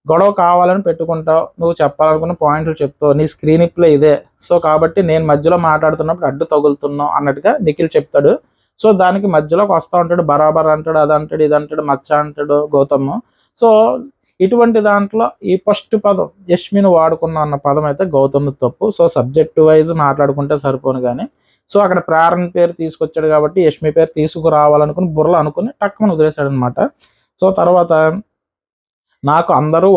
గొడవ కావాలని పెట్టుకుంటావు, నువ్వు చెప్పాలనుకున్న పాయింట్లు చెప్తావు, నీ స్క్రీన్ ప్లే ఇదే. సో కాబట్టి నేను మధ్యలో మాట్లాడుతున్నప్పుడు అడ్డు తగులుతున్నావు అన్నట్టుగా నిఖిల్ చెప్తాడు. సో దానికి మధ్యలోకి వస్తూ ఉంటాడు, బరాబర్ అంటాడు, అది అంటాడు, ఇది అంటాడు, మచ్చ అంటాడు గౌతమ్. సో ఇటువంటి దాంట్లో ఈ ఫస్ట్ పదం యష్మిని వాడుకున్నా అన్న పదం అయితే గౌతమ్ తప్పు. సో సబ్జెక్ట్ వైజ్ మాట్లాడుకుంటే సరిపోను కానీ, సో అక్కడ ప్రేరణ పేరు తీసుకొచ్చాడు కాబట్టి యష్మి పేరు తీసుకురావాలనుకుని బుర్రలు అనుకుని టక్కుమని వదిలేశాడు అనమాట. సో తర్వాత నాకు అందరూ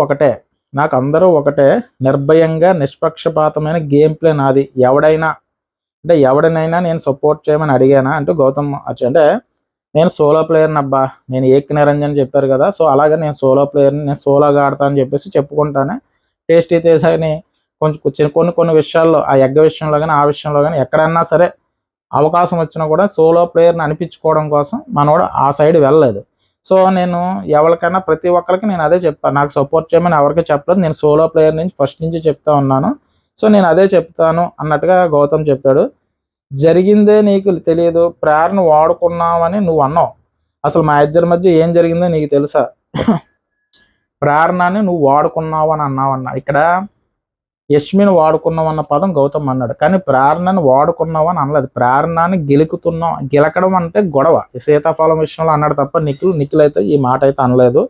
ఒకటే, నిర్భయంగా నిష్పక్షపాతమైన గేమ్ ప్లే నాది, ఎవడనైనా నేను సపోర్ట్ చేయమని అడిగానా అంటూ గౌతమ్ అంటే నేను సోలో ప్లేయర్ని అబ్బా, నేను ఏక్ నిరంజన్ చెప్పారు కదా, సో అలాగే నేను సోలో ప్లేయర్ని, నేను సోలోగా ఆడతా అని చెప్పేసి చెప్పుకుంటానే. టేస్టీ తేజని కొన్ని విషయాల్లో, ఆ ఎగ్గ విషయంలో కానీ ఆ విషయంలో కానీ ఎక్కడన్నా సరే అవకాశం వచ్చినా కూడా సోలో ప్లేయర్ని అనిపించుకోవడం కోసం మనోడు ఆ సైడ్ వెళ్ళలేదు. సో నేను ఎవరికైనా ప్రతి ఒక్కరికి నేను అదే చెప్పాను, నాకు సపోర్ట్ చేయమని ఎవరికి చెప్పలేదు, నేను సోలో ప్లేయర్ నుంచి ఫస్ట్ నుంచి చెప్తా ఉన్నాను, సో నేను అదే చెప్తాను అన్నట్టుగా గౌతమ్ చెప్పాడు. జరిగిందే నీకు తెలియదు, ప్రేరణ వాడుకున్నావని నువ్వు అన్నావు, అసలు మా ఇద్దరి మధ్య ఏం జరిగిందో నీకు తెలుసా, ప్రేరణని నువ్వు వాడుకున్నావు అని అన్నావన్నా. ఇక్కడ యష్మిని వాడుకున్నావన్న పదం గౌతమ్ అన్నాడు, కానీ ప్రేరణని వాడుకున్నావు అని అనలేదు. ప్రేరణని గెలకడం అంటే గొడవ, సీతాఫలం విషయంలో అన్నాడు తప్ప నిఖిల్ అయితే ఈ మాట అయితే అనలేదు.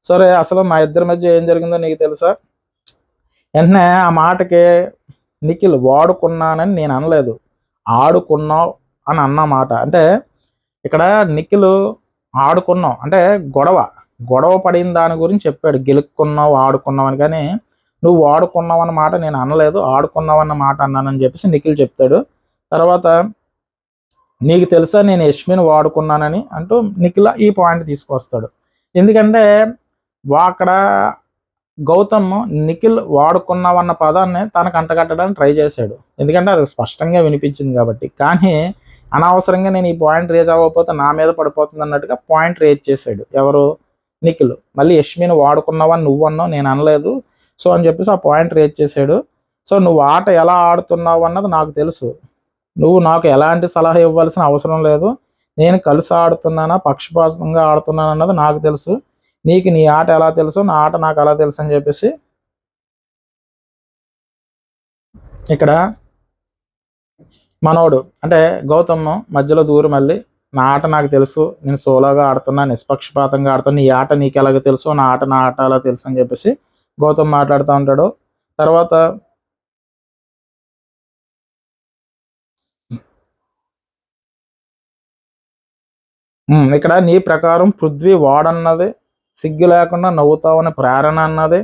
సరే అసలు మా ఇద్దరి మధ్య ఏం జరిగిందో నీకు తెలుసా, వెంటనే ఆ మాటకి నిఖిల్ వాడుకున్నానని నేను అనలేదు, ఆడుకున్నావు అని అన్నమాట. అంటే ఇక్కడ నిఖిల్ ఆడుకున్నావు అంటే గొడవ పడిన దాని గురించి చెప్పాడు, గెలుక్కున్నావు ఆడుకున్నావు అని, కానీ నువ్వు వాడుకున్నావు అన్న మాట నేను అనలేదు, ఆడుకున్నావు అన్న మాట అన్నానని చెప్పేసి నిఖిల్ చెప్తాడు. తర్వాత నీకు తెలుసా నేను యష్మిని వాడుకున్నానని అంటూ నిఖిల్ ఈ పాయింట్ తీసుకొస్తాడు. ఎందుకంటే అక్కడ గౌతమ్ నిఖిల్ వాడుకున్నావన్న పదాన్ని తనకు అంటగట్టడానికి ట్రై చేశాడు, ఎందుకంటే అది స్పష్టంగా వినిపించింది కాబట్టి. కానీ అనవసరంగా నేను ఈ పాయింట్ రేజ్ అవ్వకపోతే నా మీద పడిపోతుంది అన్నట్టుగా పాయింట్ రేజ్ చేశాడు ఎవరు, నిఖిల్. మళ్ళీ యష్మిని వాడుకున్నావని నువ్వు అన్నావు, నేను అనలేదు. సో అని చెప్పేసి ఆ పాయింట్ రేజ్ చేశాడు. సో నువ్వు ఆట ఎలా ఆడుతున్నావు అన్నది నాకు తెలుసు, నువ్వు నాకు ఎలాంటి సలహా ఇవ్వాల్సిన అవసరం లేదు. నేను కలిసి ఆడుతున్నానా పక్షపాతంగా ఆడుతున్నాను అన్నది నాకు తెలుసు. నీకు నీ ఆట ఎలా తెలుసు, నా ఆట నాకు ఎలా తెలుసు అని చెప్పేసి ఇక్కడ మనోడు అంటే గౌతమ్ మధ్యలో దూరం మళ్ళీ నా ఆట నాకు తెలుసు, నేను సోలోగా ఆడుతున్నా, నిష్పక్షపాతంగా ఆడుతున్నా, నీ ఆట నీకు ఎలాగ తెలుసు, నా ఆట ఎలా తెలుసు అని చెప్పేసి గౌతమ్ మాట్లాడుతూ ఉంటాడు. తర్వాత ఇక్కడ నీ ప్రకారం పృథ్వీ వాడన్నది సిగ్గు లేకుండా నవ్వుతావని ప్రేరణ అన్నది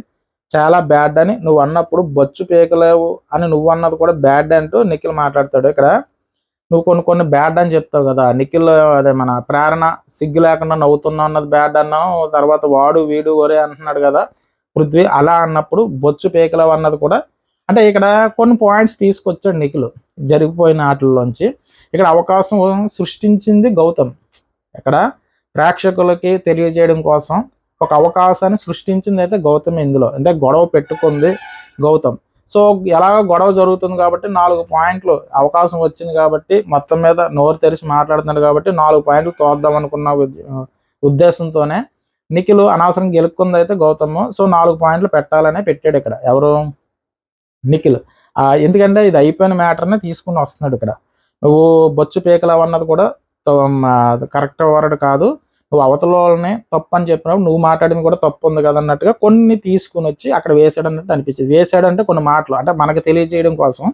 చాలా బ్యాడ్ అని నువ్వు అన్నప్పుడు బొచ్చు పీకలేవు అని నువ్వు అన్నది కూడా బ్యాడ్ అంటూ నిఖిల్ మాట్లాడతాడు. ఇక్కడ నువ్వు కొన్ని బ్యాడ్ అని చెప్తావు కదా, నిఖిల్ అదే మన ప్రేరణ సిగ్గు లేకుండా నవ్వుతున్నావు అన్నది బ్యాడ్ అన్నావు, తర్వాత వాడు వీడు ఒరే అంటున్నాడు కదా పృథ్వీ, అలా అన్నప్పుడు బొచ్చు పీకలేవు అన్నది కూడా అంటే ఇక్కడ కొన్ని పాయింట్స్ తీసుకొచ్చాడు నిఖిల్ జరిగిపోయిన ఆటల్లోంచి. ఇక్కడ అవకాశం సృష్టించింది గౌతమ్, ఇక్కడ ప్రేక్షకులకి తెలియజేయడం కోసం ఒక అవకాశాన్ని సృష్టించింది అయితే గౌతమ్. ఇందులో అంటే గొడవ పెట్టుకుంది గౌతమ్. సో ఎలాగో గొడవ జరుగుతుంది కాబట్టి 4 పాయింట్లు అవకాశం వచ్చింది కాబట్టి మొత్తం మీద నోరు తెరిచి మాట్లాడుతున్నాడు కాబట్టి 4 పాయింట్లు తోద్దాం అనుకున్న ఉద్దేశంతోనే నిఖిల్ అనవసరం గెలుక్కుంది అయితే గౌతమ్. సో 4 పాయింట్లు పెట్టాలనే పెట్టాడు ఇక్కడ ఎవరు, నిఖిల్. ఎందుకంటే ఇది అయిపోయిన మ్యాటర్ని తీసుకుని వస్తున్నాడు. ఇక్కడ నువ్వు బొచ్చు పీకలవు అన్నది కూడా కరెక్ట్ వర్డ్ కాదు, నువ్వు అవతల వాళ్ళని తప్పు అని చెప్పినప్పుడు నువ్వు మాట్లాడింది కూడా తప్పు ఉంది కదా అన్నట్టుగా కొన్ని తీసుకుని వచ్చి అక్కడ వేసాడు అన్నట్టు అనిపించింది. వేసాడంటే కొన్ని మాటలు అంటే మనకు తెలియజేయడం కోసం.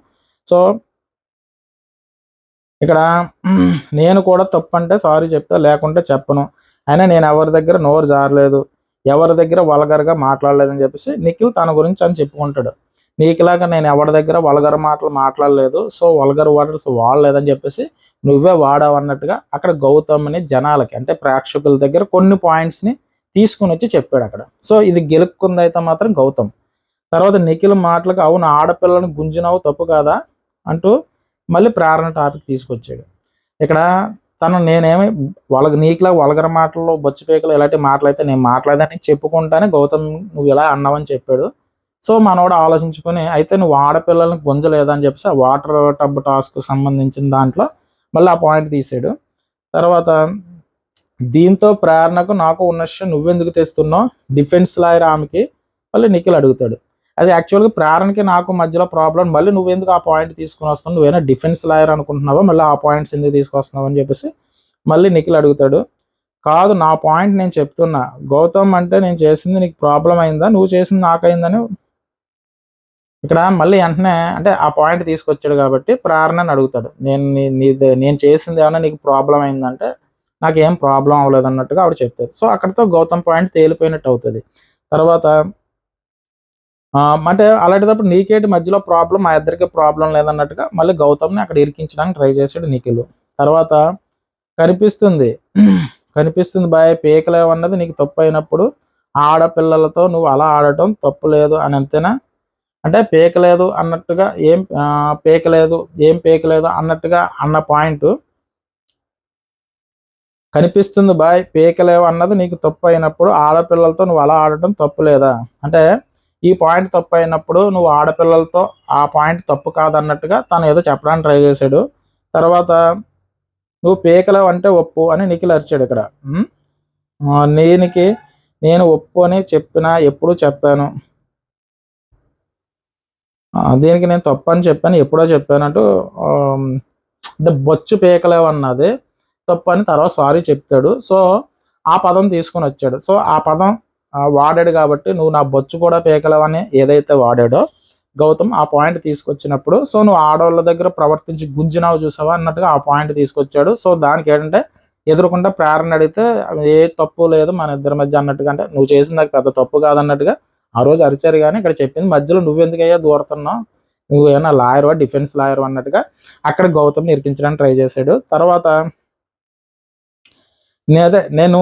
సో ఇక్కడ నేను కూడా తప్పు అంటే సారీ చెప్తా, లేకుంటే చెప్పను, అయినా నేను ఎవరి దగ్గర నోరు జారలేదు, ఎవరి దగ్గర వల్గర్గా మాట్లాడలేదని చెప్పేసి నిఖిల్ తన గురించి అని చెప్పుకుంటాడు. నీకులాగా నేను ఎవరి దగ్గర వల్గర్ మాటలు మాట్లాడలేదు, సో వల్గర్ వర్డ్స్ వాడలేదని చెప్పేసి నువ్వే వాడావు అన్నట్టుగా అక్కడ గౌతమ్ని జనాలకి అంటే ప్రేక్షకుల దగ్గర కొన్ని పాయింట్స్ని తీసుకుని వచ్చి చెప్పాడు అక్కడ. సో ఇది గెలుక్కుంది అయితే మాత్రం గౌతమ్. తర్వాత నిఖిల్ మాటలకు అవును ఆడపిల్లని గుంజినావు తప్పు కాదా అంటూ మళ్ళీ ప్రేరణ టాపిక్ తీసుకొచ్చాడు. ఇక్కడ తను నేనేమి నీకులా వల్గర్ మాటల్లో బొచ్చిపేకలు ఇలాంటి మాటలు అయితే నేను మాట్లాడదని చెప్పుకుంటానే గౌతమ్ నువ్వు ఇలా అన్నావని చెప్పాడు. సో మనోడు ఆలోచించుకొని అయితే నువ్వు ఆడపిల్లల్ని గుంజలేదని చెప్పేసి ఆ వాటర్ టబ్ టాస్క్ సంబంధించిన దాంట్లో మళ్ళీ ఆ పాయింట్ తీసాడు. తర్వాత దీంతో ప్రేరణకు నాకు ఉన్న విషయం నువ్వెందుకు తెస్తున్నావు, డిఫెన్స్ లాయర్ ఆమెకి మళ్ళీ నిఖిల్ అడుగుతాడు. అది యాక్చువల్గా ప్రేరణకి నాకు మధ్యలో ప్రాబ్లం, మళ్ళీ నువ్వెందుకు ఆ పాయింట్ తీసుకుని వస్తున్నావు, నువ్వేనా డిఫెన్స్ లాయర్ అనుకుంటున్నావా, మళ్ళీ ఆ పాయింట్స్ ఎందుకు తీసుకొస్తున్నావు అని చెప్పేసి మళ్ళీ నిఖిల్ అడుగుతాడు. కాదు నా పాయింట్ నేను చెప్తున్నా, గౌతమ్ అంటే నేను చేసింది నీకు ప్రాబ్లం అయిందా, నువ్వు చేసింది నాకైందని ఇక్కడ మళ్ళీ వెంటనే అంటే ఆ పాయింట్ తీసుకొచ్చాడు కాబట్టి ప్రేరణని అడుగుతాడు, నేను చేసింది ఏమన్నా నీకు ప్రాబ్లం అయిందంటే నాకేం ప్రాబ్లం అవ్వలేదు అన్నట్టుగా ఆవిడ చెప్తారు. సో అక్కడితో గౌతమ్ పాయింట్ తేలిపోయినట్టు అవుతుంది. తర్వాత అంటే అలాంటిటప్పుడు నీకేంటి మధ్యలో ప్రాబ్లం, మా ఇద్దరికి ప్రాబ్లం లేదన్నట్టుగా మళ్ళీ గౌతమ్ని అక్కడ ఇరికించడానికి ట్రై చేశాడు నిఖిల్. తర్వాత కనిపిస్తుంది బాయ్ పీకలేవు అన్నది నీకు తప్పు అయినప్పుడు ఆడపిల్లలతో నువ్వు అలా ఆడటం తప్పు లేదు అని అంతేనా, అంటే పీకలేదు అన్నట్టుగా ఏం పీకలేదు అన్నట్టుగా అన్న పాయింట్ కనిపిస్తుంది బాయ్ పీకలేవు అన్నది నీకు తప్పు అయినప్పుడు ఆడపిల్లలతో నువ్వు అలా ఆడటం తప్పు లేదా, అంటే ఈ పాయింట్ తప్పు అయినప్పుడు నువ్వు ఆడపిల్లలతో ఆ పాయింట్ తప్పు కాదన్నట్టుగా తను ఏదో చెప్పడానికి ట్రై చేశాడు. తర్వాత నువ్వు పీకలేవు అంటే ఒప్పు అని నిఖిల్ అరిచాడు. ఇక్కడ నేను ఒప్పు అని చెప్పినా ఎప్పుడు చెప్పాను, దీనికి నేను తప్పు అని చెప్పాను ఎప్పుడో చెప్పానంటూ అంటే బొచ్చు పీకలేవు అన్నది తప్పు అని తర్వాత సారీ చెప్తాడు. సో ఆ పదం తీసుకొని వచ్చాడు. సో ఆ పదం వాడాడు కాబట్టి నువ్వు నా బొచ్చు కూడా పీకలేవని ఏదైతే వాడాడో గౌతమ్ ఆ పాయింట్ తీసుకొచ్చినప్పుడు సో నువ్వు ఆడవాళ్ళ దగ్గర ప్రవర్తించి గుంజినావు చూసావా అన్నట్టుగా ఆ పాయింట్ తీసుకొచ్చాడు. సో దానికి ఏంటంటే ఎదురుకుండా ప్రేరణ అడిగితే ఏ తప్పు లేదు మన ఇద్దరి మధ్య అన్నట్టుగా, అంటే నువ్వు చేసిన పెద్ద తప్పు కాదన్నట్టుగా ఆ రోజు అరిచారు. కానీ ఇక్కడ చెప్పింది మధ్యలో నువ్వెందుకయ్యా దూరుతున్నావు, నువ్వు ఏమన్నా లాయర్వా డిఫెన్స్ లాయర్ అన్నట్టుగా అక్కడ గౌతమ్ని ఇరికించడానికి ట్రై చేశాడు. తర్వాత నేను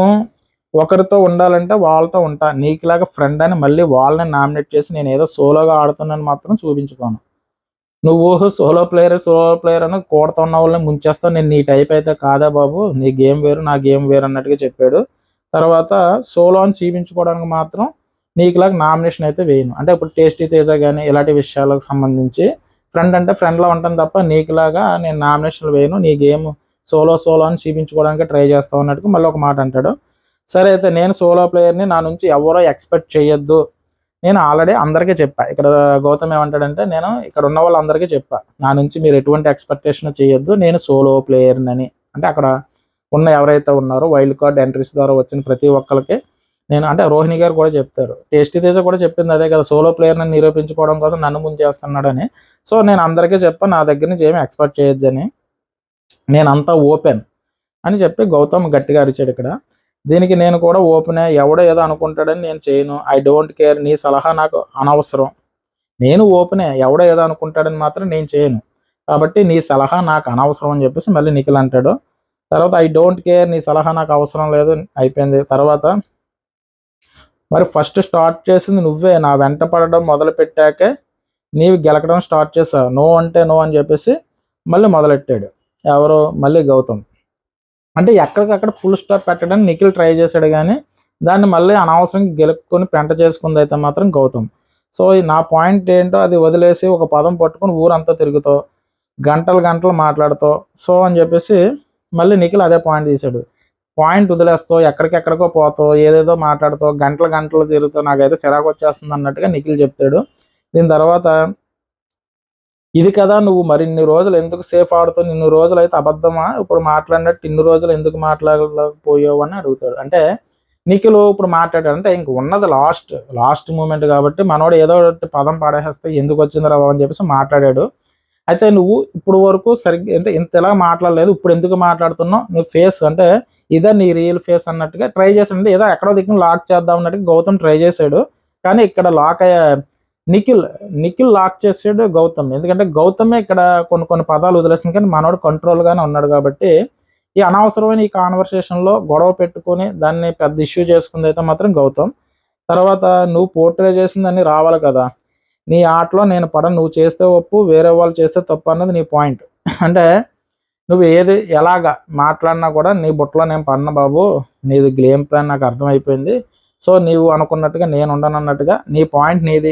ఒకరితో ఉండాలంటే వాళ్ళతో ఉంటా, నీకులాగా ఫ్రెండ్ అని మళ్ళీ వాళ్ళని నామినేట్ చేసి నేను ఏదో సోలోగా ఆడుతున్నాను మాత్రం చూపించుకోను. నువ్వు సోలో ప్లేయర్ అని కొడుతున్న వాళ్ళని ముంచేస్తావు, నేను నీ టైప్ అయితే కాదా బాబు, నీ గేమ్ వేరు నా గేమ్ వేరు అన్నట్టుగా చెప్పాడు. తర్వాత సోలో అని చూపించుకోవడానికి మాత్రం నీకులాగా నామినేషన్ అయితే వేయను. అంటే ఇప్పుడు టేస్టీ తేజ కానీ ఇలాంటి విషయాలకు సంబంధించి ఫ్రెండ్ అంటే ఫ్రెండ్లో ఉంటాను తప్ప నీకులాగా నేను నామినేషన్లు వేయను, నీ గేమ్ సోలో అని చూపించుకోవడానికి ట్రై చేస్తావు అన్నట్టుగా మళ్ళీ ఒక మాట అంటాడు. సరే అయితే నేను సోలో ప్లేయర్ని, నా నుంచి ఎవరో ఎక్స్పెక్ట్ చేయొద్దు, నేను ఆల్రెడీ అందరికీ చెప్పా. ఇక్కడ గౌతమ్ ఏమంటాడంటే, నేను ఇక్కడ ఉన్న వాళ్ళందరికీ చెప్పా, నా నుంచి మీరు ఎటువంటి ఎక్స్పెక్టేషన్ చేయొద్దు, నేను సోలో ప్లేయర్నని. అంటే అక్కడ ఉన్న ఎవరైతే ఉన్నారో వైల్డ్ కార్డ్ ఎంట్రీస్ ద్వారా వచ్చిన ప్రతి ఒక్కరికి నేను, అంటే రోహిణి గారు కూడా చెప్తారు, టేస్టీ తేజ కూడా చెప్పింది అదే కదా, సోలో ప్లేయర్ని నిరూపించుకోవడం కోసం నన్ను ముంచేస్తున్నాడని. సో నేను అందరికీ చెప్పా, నా దగ్గర నుంచి ఏమి ఎక్స్పెక్ట్ చేయొద్దని, నేనంతా ఓపెన్ అని చెప్పి గౌతమ్ గట్టిగా అరిచాడు ఇక్కడ. దీనికి నేను కూడా ఓపెనే, ఎవడో ఏదో అనుకుంటాడని నేను చేయను, ఐ డోంట్ కేర్, నీ సలహా నాకు అనవసరం, నేను ఓపెనే, ఎవడో ఏదో అనుకుంటాడని మాత్రం నేను చేయను, కాబట్టి నీ సలహా నాకు అనవసరం అని చెప్పేసి మళ్ళీ నిఖిల్ అంటాడు. తర్వాత ఐ డోంట్ కేర్, నీ సలహా నాకు అవసరం లేదు, అయిపోయింది. తర్వాత మరి ఫస్ట్ స్టార్ట్ చేసింది నువ్వే, నా వెంట పడడం మొదలు పెట్టాకే నీవు గెలకడం స్టార్ట్ చేసావు, నో అంటే నో అని చెప్పేసి మళ్ళీ మొదలెట్టాడు. ఎవరు? మళ్ళీ గౌతమ్. అంటే ఎక్కడికక్కడ ఫుల్ స్టాప్ పెట్టడానికి నిఖిల్ ట్రై చేశాడు, కానీ దాన్ని మళ్ళీ అనవసరంగా గెలుపుకొని పెంట చేసుకుంది అయితే మాత్రం గౌతమ్. సో నా పాయింట్ ఏంటో అది వదిలేసి ఒక పదం పట్టుకొని ఊరంతా తిరుగుతావు, గంటలు మాట్లాడుతావు, సో అని చెప్పేసి మళ్ళీ నిఖిల్ అదే పాయింట్ తీశాడు. పాయింట్ వదిలేస్తావు, ఎక్కడికెక్కడికో పోతావు, ఏదేదో మాట్లాడుతావు, గంటలు తిరుగుతావు, నాకైతే చిరాకు వచ్చేస్తుంది అన్నట్టుగా నిఖిల్ చెప్తాడు. దీని తర్వాత, ఇది కదా నువ్వు మరి ఇన్ని రోజులు ఎందుకు సేఫ్ ఆడుతావు, ఇన్ని రోజులు అయితే అబద్ధమా, ఇప్పుడు మాట్లాడినట్టు ఇన్ని రోజులు ఎందుకు మాట్లాడలేకపోయావు అని అడుగుతాడు. అంటే నిఖిల్ ఇప్పుడు మాట్లాడాడు అంటే ఇంక ఉన్నది లాస్ట్ మూమెంట్ కాబట్టి మనోడు ఏదో ఒకటి పదం పడేస్తే ఎందుకు వచ్చింది రా అని చెప్పేసి మాట్లాడాడు. అయితే నువ్వు ఇప్పుడు వరకు సరిగ్గా అంటే ఇంతలా మాట్లాడలేదు, ఇప్పుడు ఎందుకు మాట్లాడుతున్నావు, నువ్వు ఫేస్ అంటే ఇదే నీ రియల్ ఫేస్ అన్నట్టుగా ట్రై చేసాడు. ఏదో ఎక్కడో దిక్కున లాక్ చేద్దాం అన్నట్టుగా గౌతమ్ ట్రై చేశాడు, కానీ ఇక్కడ లాక్ అయ్యే నిఖిల్ లాక్ చేసాడు గౌతమ్. ఎందుకంటే గౌతమే ఇక్కడ కొన్ని పదాలు వదిలేసింది, కానీ మనోడు కంట్రోల్గానే ఉన్నాడు కాబట్టి ఈ అనవసరమైన ఈ కాన్వర్సేషన్లో గొడవ పెట్టుకొని దాన్ని పెద్ద ఇష్యూ చేసుకుంది అయితే మాత్రం గౌతమ్. తర్వాత నువ్వు పోర్ట్రే చేసిందని రావాలి కదా, నీ ఆటలో నేను పడను, నువ్వు చేస్తే ఒప్పు, వేరే వాళ్ళు చేస్తే తప్పు అన్నది నీ పాయింట్. అంటే నువ్వు ఏది ఎలాగా మాట్లాడినా కూడా నీ బుట్టలో నేను పడిన బాబు, నీది గేమ్ ప్లాన్ నాకు అర్థమైపోయింది, సో నీవు అనుకున్నట్టుగా నేను ఉండను అన్నట్టుగా నీ పాయింట్ నీది,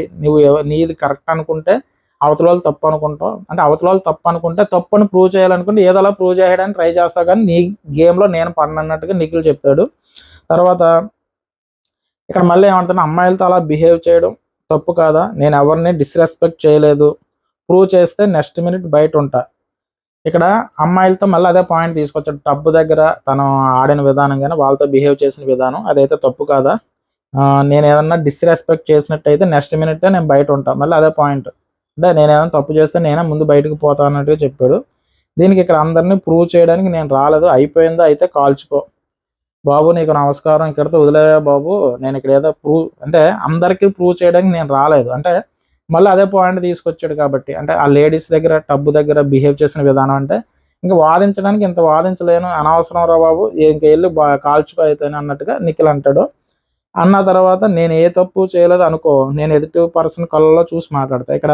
నీది కరెక్ట్ అనుకుంటే అవతల వాళ్ళు తప్పు అనుకుంటావు, అంటే అవతల వాళ్ళు తప్పు అనుకుంటే తప్పుని ప్రూవ్ చేయాలనుకుంటే ఏదో అలా ప్రూవ్ చేయడానికి ట్రై చేస్తావు, కానీ నీ గేమ్లో నేను పడను అన్నట్టుగా నిఖిల్ చెప్తాడు. తర్వాత ఇక్కడ మళ్ళీ ఏమంటాను, అమ్మాయిలతో అలా బిహేవ్ చేయడం తప్పు కాదా, నేను ఎవరిని డిస్రెస్పెక్ట్ చేయలేదు, ప్రూవ్ చేస్తే నెక్స్ట్ మినిట్ బయట ఉంటా. ఇక్కడ అమ్మాయిలతో మళ్ళీ అదే పాయింట్ తీసుకొచ్చాడు, టబ్బు దగ్గర తను ఆడిన విధానం కానీ వాళ్ళతో బిహేవ్ చేసిన విధానం అదైతే తప్పు కాదా, నేను ఏదన్నా డిస్రెస్పెక్ట్ చేసినట్టయితే నెక్స్ట్ మినిటే నేను బయట ఉంటాను, మళ్ళీ అదే పాయింట్, అంటే నేను ఏదైనా తప్పు చేస్తే నేనే ముందు బయటకు పోతా అన్నట్టుగా చెప్పాడు. దీనికి ఇక్కడ అందరినీ ప్రూవ్ చేయడానికి నేను రాలేదు, అయిపోయిందో అయితే కాల్చుకో బాబు, నీకు నమస్కారం, ఇక్కడితో వదిలేవా బాబు, నేను ఇక్కడ ఏదో ప్రూవ్ అంటే అందరికీ ప్రూవ్ చేయడానికి నేను రాలేదు అంటే మళ్ళీ అదే పాయింట్ తీసుకొచ్చాడు. కాబట్టి అంటే ఆ లేడీస్ దగ్గర టబ్బు దగ్గర బిహేవ్ చేసిన విధానం అంటే ఇంకా వాదించడానికి ఇంత వాదించలేను, అనవసరం రా బాబు, ఇంక వెళ్ళి కాల్చుకో అయితేనే అన్నట్టుగా నిఖిల్ అంటాడు. అన్న తర్వాత నేను ఏ తప్పు చేయలేదు అనుకో, నేను ఎదుటి పర్సన్ కళ్ళలో చూసి మాట్లాడతా, ఇక్కడ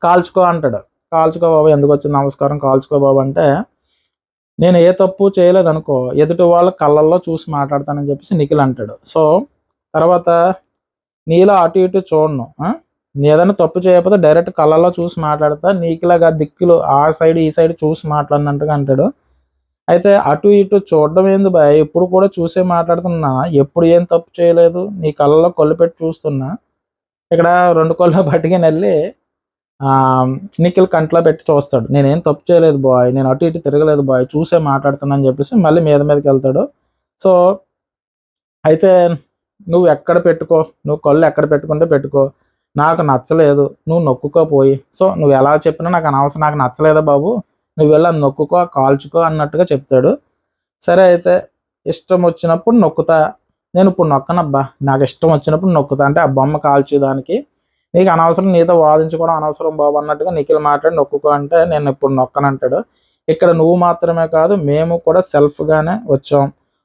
కాల్చుకో అంటాడు, కాల్చుకో బాబు, ఎందుకు వచ్చింది నమస్కారం, కాల్చుకో బాబు అంటే నేను ఏ తప్పు చేయలేదు అనుకో, ఎదుటి వాళ్ళ కళ్ళల్లో చూసి మాట్లాడతానని చెప్పేసి నిఖిల్ అంటాడు. సో తర్వాత నీలో అటు ఇటు చూడను, నీ ఏదైనా తప్పు చేయకపోతే డైరెక్ట్ కళ్ళల్లో చూసి మాట్లాడతా, నీకులాగా దిక్కులు ఆ సైడ్ ఈ సైడ్ చూసి మాట్లాడినట్టుగా అంటాడు. అయితే అటు ఇటు చూడడం ఏంది బాయ్, ఎప్పుడు కూడా చూసే మాట్లాడుతున్నా, ఎప్పుడు ఏం తప్పు చేయలేదు, నీ కళ్ళలో కళ్ళు పెట్టి చూస్తున్నా, ఇక్కడ 2 కళ్ళు బట్టిగా వెళ్ళి నిఖిల్ కంట్లో పెట్టి చూస్తాడు, నేనేం తప్పు చేయలేదు బాయ్, నేను అటు ఇటు తిరగలేదు బాయ్, చూసే మాట్లాడుతున్నాను చెప్పేసి మళ్ళీ మీదకి వెళ్తాడు. సో అయితే నువ్వు ఎక్కడ పెట్టుకో, నువ్వు కళ్ళు ఎక్కడ పెట్టుకుంటే పెట్టుకో, నాకు నచ్చలేదు, నువ్వు నొక్కుకోపోయి, సో నువ్వు ఎలా చెప్పినా నాకు అనవసరం, నాకు నచ్చలేదా బాబు, నువ్వు వెళ్ళి అది నొక్కుకో కాల్చుకో అన్నట్టుగా చెప్తాడు. సరే అయితే ఇష్టం వచ్చినప్పుడు నొక్కుతా, నేను ఇప్పుడు నొక్కనబ్బా, నాకు ఇష్టం వచ్చినప్పుడు నొక్కుతా, అంటే ఆ బొమ్మ కాల్చేదానికి నీకు అనవసరం, నీతో వాదించుకోవడం అనవసరం బాబు అన్నట్టుగా నిఖిల్ మాట్లాడి నొక్కుకో అంటే నేను ఇప్పుడు నొక్కనంటాడు. ఇక్కడ నువ్వు మాత్రమే కాదు, మేము కూడా సెల్ఫ్గానే వచ్చాం,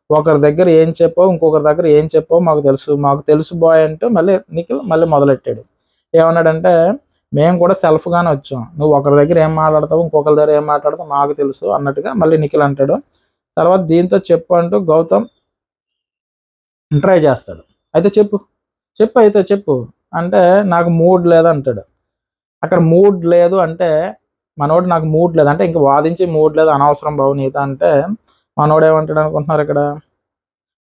ఒకరి దగ్గర ఏం చెప్పావు ఇంకొకరి దగ్గర ఏం చెప్పావు మాకు తెలుసు బాయ్ అంటూ మళ్ళీ నిఖిల్ మళ్ళీ మొదలెట్టాడు. ఏమన్నాడంటే, మేము కూడా సెల్ఫ్గానే వచ్చాం, నువ్వు ఒకరి దగ్గర ఏం మాట్లాడతావు ఇంకొకరి దగ్గర ఏం మాట్లాడతావు మాకు తెలుసు అన్నట్టుగా మళ్ళీ నిఖిల్ అంటాడు. తర్వాత దీంతో చెప్పు అంటూ గౌతమ్ ట్రై చేస్తాడు. అయితే చెప్పు చెప్పు అయితే చెప్పు అంటే నాకు మూడ్ లేదు అంటాడు. అక్కడ మూడ్ లేదు అంటే మనోడు నాకు మూడ్ లేదు అంటే ఇంక వాదించి మూడ్ లేదు అనవసరం బాబు నీతో అంటే మనోడు ఏమంటాడు అనుకుంటున్నారు ఇక్కడ,